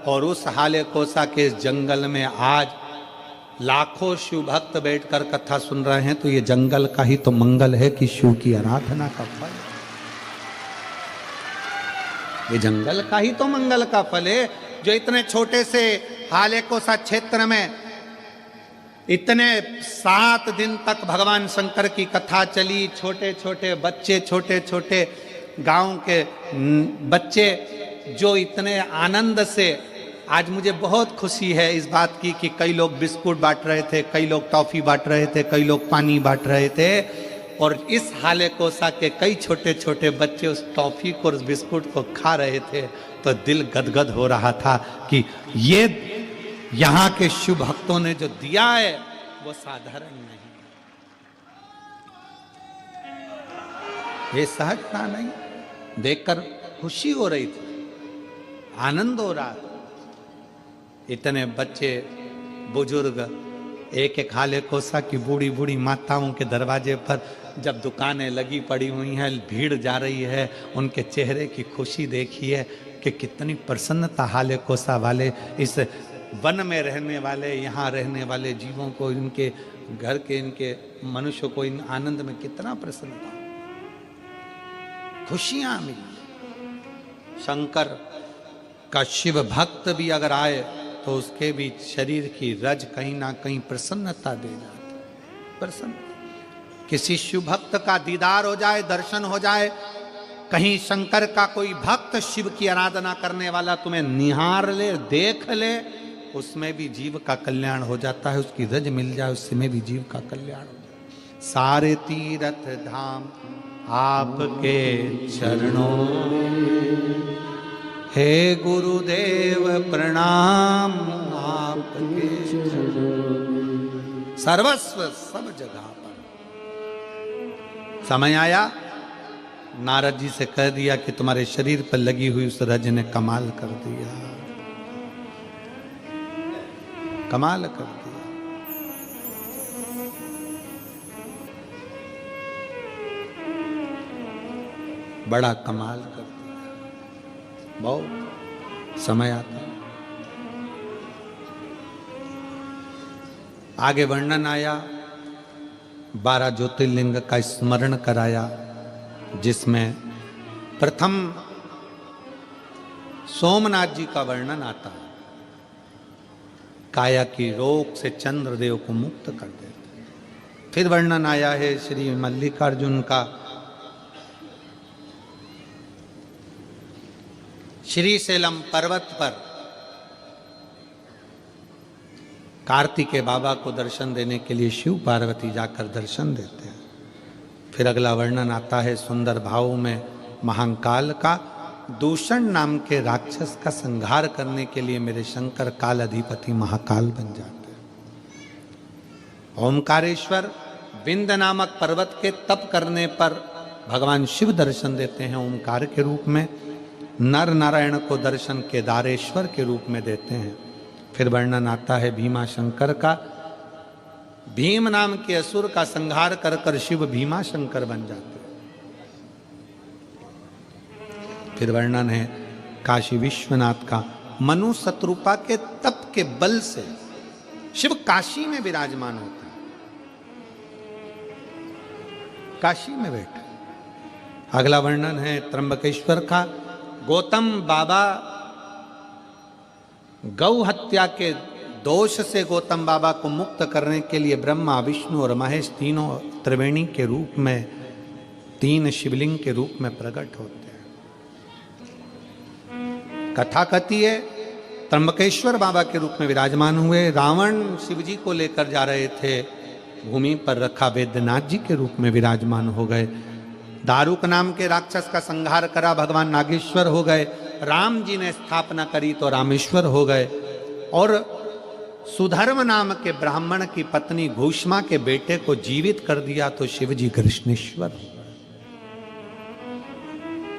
और उस हाले कोसा के जंगल में आज लाखों शिव भक्त बैठकर कथा सुन रहे हैं। तो ये जंगल का ही तो मंगल है कि शिव की आराधना का फल, ये जंगल का ही तो मंगल का फल है। जो इतने छोटे से हाले कोसा क्षेत्र में इतने 7 दिन तक भगवान शंकर की कथा चली, छोटे छोटे बच्चे, छोटे छोटे गांव के बच्चे जो इतने आनंद से, आज मुझे बहुत खुशी है इस बात की कि कई लोग बिस्कुट बांट रहे थे, कई लोग टॉफी बांट रहे थे, कई लोग पानी बांट रहे थे, और इस हाले कोसा के कई छोटे छोटे बच्चे उस टॉफी को, उस बिस्कुट को खा रहे थे। तो दिल गदगद हो रहा था कि ये यहाँ के शिव भक्तों ने जो दिया है वो साधारण नहीं, ये सहजता नहीं। देखकर खुशी हो रही थी, आनंद हो रहा था। इतने बच्चे, बुजुर्ग, एक एक हाले कोसा की बूढ़ी बूढ़ी माताओं के दरवाजे पर जब दुकानें लगी पड़ी हुई हैं, भीड़ जा रही है, उनके चेहरे की खुशी देखिए कि कितनी प्रसन्नता हाले कोसा वाले, इस वन में रहने वाले, यहाँ रहने वाले जीवों को, इनके घर के, इनके मनुष्य को इन आनंद में कितना प्रसन्नता, खुशियां मिली। शंकर का शिव भक्त भी अगर आए तो उसके भी शरीर की रज कहीं ना कहीं प्रसन्नता दे जाती, प्रसन्न। किसी शिव भक्त का दीदार हो जाए, दर्शन हो जाए, कहीं शंकर का कोई भक्त शिव की आराधना करने वाला तुम्हें निहार ले, देख ले, उसमें भी जीव का कल्याण हो जाता है। उसकी रज मिल जाए, उसमें भी जीव का कल्याण हो जाए। सारे तीर्थ धाम आपके चरणों, हे गुरुदेव प्रणाम आपके चरणों, सर्वस्व सब जगह पर। समय आया, नारद जी से कह दिया कि तुम्हारे शरीर पर लगी हुई उस रज ने कमाल कर दिया, कमाल कर दिया। बड़ा कमाल कर दिया। बहुत समय आता है। आगे वर्णन आया, 12 ज्योतिर्लिंग का स्मरण कराया, जिसमें प्रथम सोमनाथ जी का वर्णन आता है। काया की रोग से चंद्रदेव को मुक्त कर देते। फिर वर्णन आया है श्री मल्लिकार्जुन का श्रीशैलम पर्वत पर कार्तिकेय बाबा को दर्शन देने के लिए शिव पार्वती जाकर दर्शन देते हैं। फिर अगला वर्णन आता है सुंदर भाव में महाकाल का। दूषण नाम के राक्षस का संहार करने के लिए मेरे शंकर काल अधिपति महाकाल बन जाते हैं। ओमकारेश्वर विंध्य नामक पर्वत के तप करने पर भगवान शिव दर्शन देते हैं ओमकार के रूप में। नर नारायण को दर्शन केदारेश्वर के रूप में देते हैं। फिर वर्णन आता है भीमा शंकर का। भीम नाम के असुर का संहार कर कर शिव भीमा शंकर बन जाते हैं। फिर वर्णन है काशी विश्वनाथ का। मनु शत्रुपा के तप के बल से शिव काशी में विराजमान होते हैं, काशी में बैठे। अगला वर्णन है त्र्यंबकेश्वर का। गौतम बाबा गौ हत्या के दोष से गौतम बाबा को मुक्त करने के लिए ब्रह्मा विष्णु और महेश तीनों त्रिवेणी के रूप में, तीन शिवलिंग के रूप में प्रकट होते हैं। कथा कहती है त्र्यंबकेश्वर बाबा के रूप में विराजमान हुए। रावण शिवजी को लेकर जा रहे थे, भूमि पर रखा वैद्यनाथ जी के रूप में विराजमान हो गए। दारुक नाम के राक्षस का संहार करा, भगवान नागेश्वर हो गए। राम जी ने स्थापना करी तो रामेश्वर हो गए। और सुधर्म नाम के ब्राह्मण की पत्नी घूष्मा के बेटे को जीवित कर दिया तो शिव जी कृष्णेश्वर हो गए।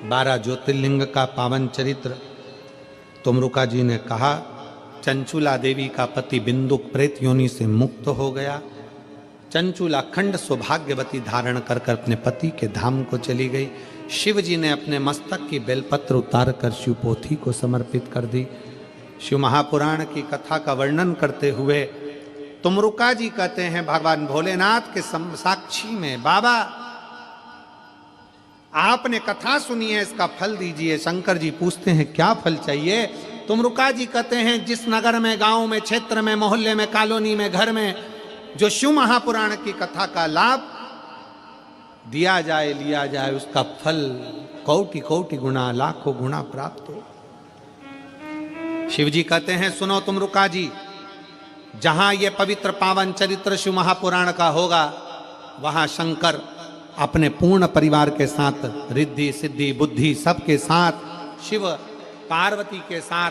12 ज्योतिर्लिंग का पावन चरित्र तुमरुका जी ने कहा। चंचुला देवी का पति बिंदुक प्रेत योनि से मुक्त हो गया। चंचुला अखंड सौभाग्यवती धारण कर कर अपने पति के धाम को चली गई। शिव जी ने अपने मस्तक की बेलपत्र उतार कर शिवपोथी को समर्पित कर दी। शिव महापुराण की कथा का वर्णन करते हुए तुमरुका जी कहते हैं भगवान भोलेनाथ के साक्षी में, बाबा आपने कथा सुनी है, इसका फल दीजिए। शंकर जी पूछते हैं क्या फल चाहिए? तुमरुका जी कहते हैं जिस नगर में, गांव में, क्षेत्र में, मोहल्ले में, कॉलोनी में, घर में जो शिव महापुराण की कथा का लाभ दिया जाए, लिया जाए, उसका फल कोटि कोटि गुना, लाखों गुना प्राप्त हो। शिव जी कहते हैं सुनो तुमरुका जी, जहां ये पवित्र पावन चरित्र शिव महापुराण का होगा, वहां शंकर अपने पूर्ण परिवार के साथ, रिद्धि सिद्धि बुद्धि सबके साथ, शिव पार्वती के साथ,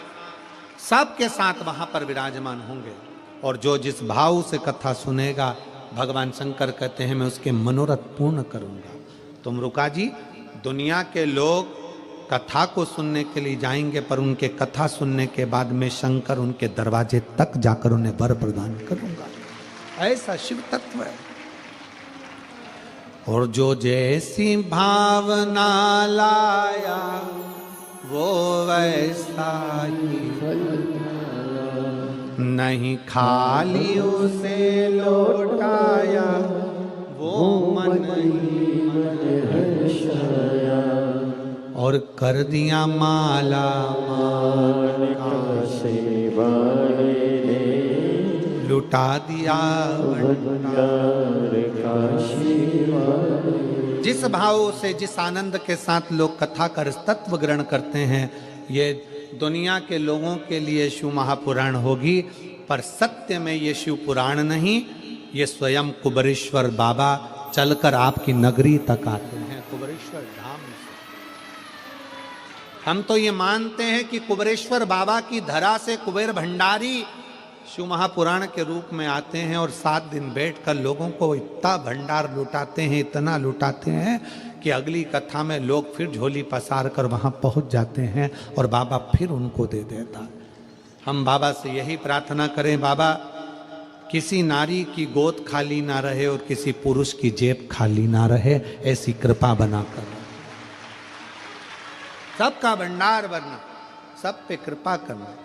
सबके साथ वहां पर विराजमान होंगे। और जो जिस भाव से कथा सुनेगा, भगवान शंकर कहते हैं मैं उसके मनोरथ पूर्ण करूंगा। तुमरुका जी, दुनिया के लोग कथा को सुनने के लिए जाएंगे, पर उनके कथा सुनने के बाद में शंकर उनके दरवाजे तक जाकर उन्हें वर प्रदान करूंगा। ऐसा शिव तत्व है। और जो जैसी भावना लाया वो वैसा ही, नहीं खाली उसे लौटाया वो मन ही हर्षाया। और कर दिया माला माला से लुटा दिया जिस भाव से, जिस आनंद के साथ लोग कथा का तत्व ग्रहण करते हैं, ये दुनिया के लोगों के लिए शिव महापुराण होगी, पर सत्य में ये शिव पुराण नहीं, ये स्वयं कुबेरेश्वर बाबा चलकर आपकी नगरी तक आते हैं, कुबेरेश्वर धाम से। हम तो ये मानते हैं कि कुबेरेश्वर बाबा की धरा से कुबेर भंडारी शिव महापुराण के रूप में आते हैं और 7 दिन बैठकर लोगों को इतना भंडार लुटाते हैं, इतना लुटाते हैं कि अगली कथा में लोग फिर झोली पसार कर वहाँ पहुँच जाते हैं और बाबा फिर उनको दे देता। हम बाबा से यही प्रार्थना करें, बाबा किसी नारी की गोद खाली ना रहे और किसी पुरुष की जेब खाली ना रहे, ऐसी कृपा बनाकर सबका भंडार भरना, सब पे कृपा करना।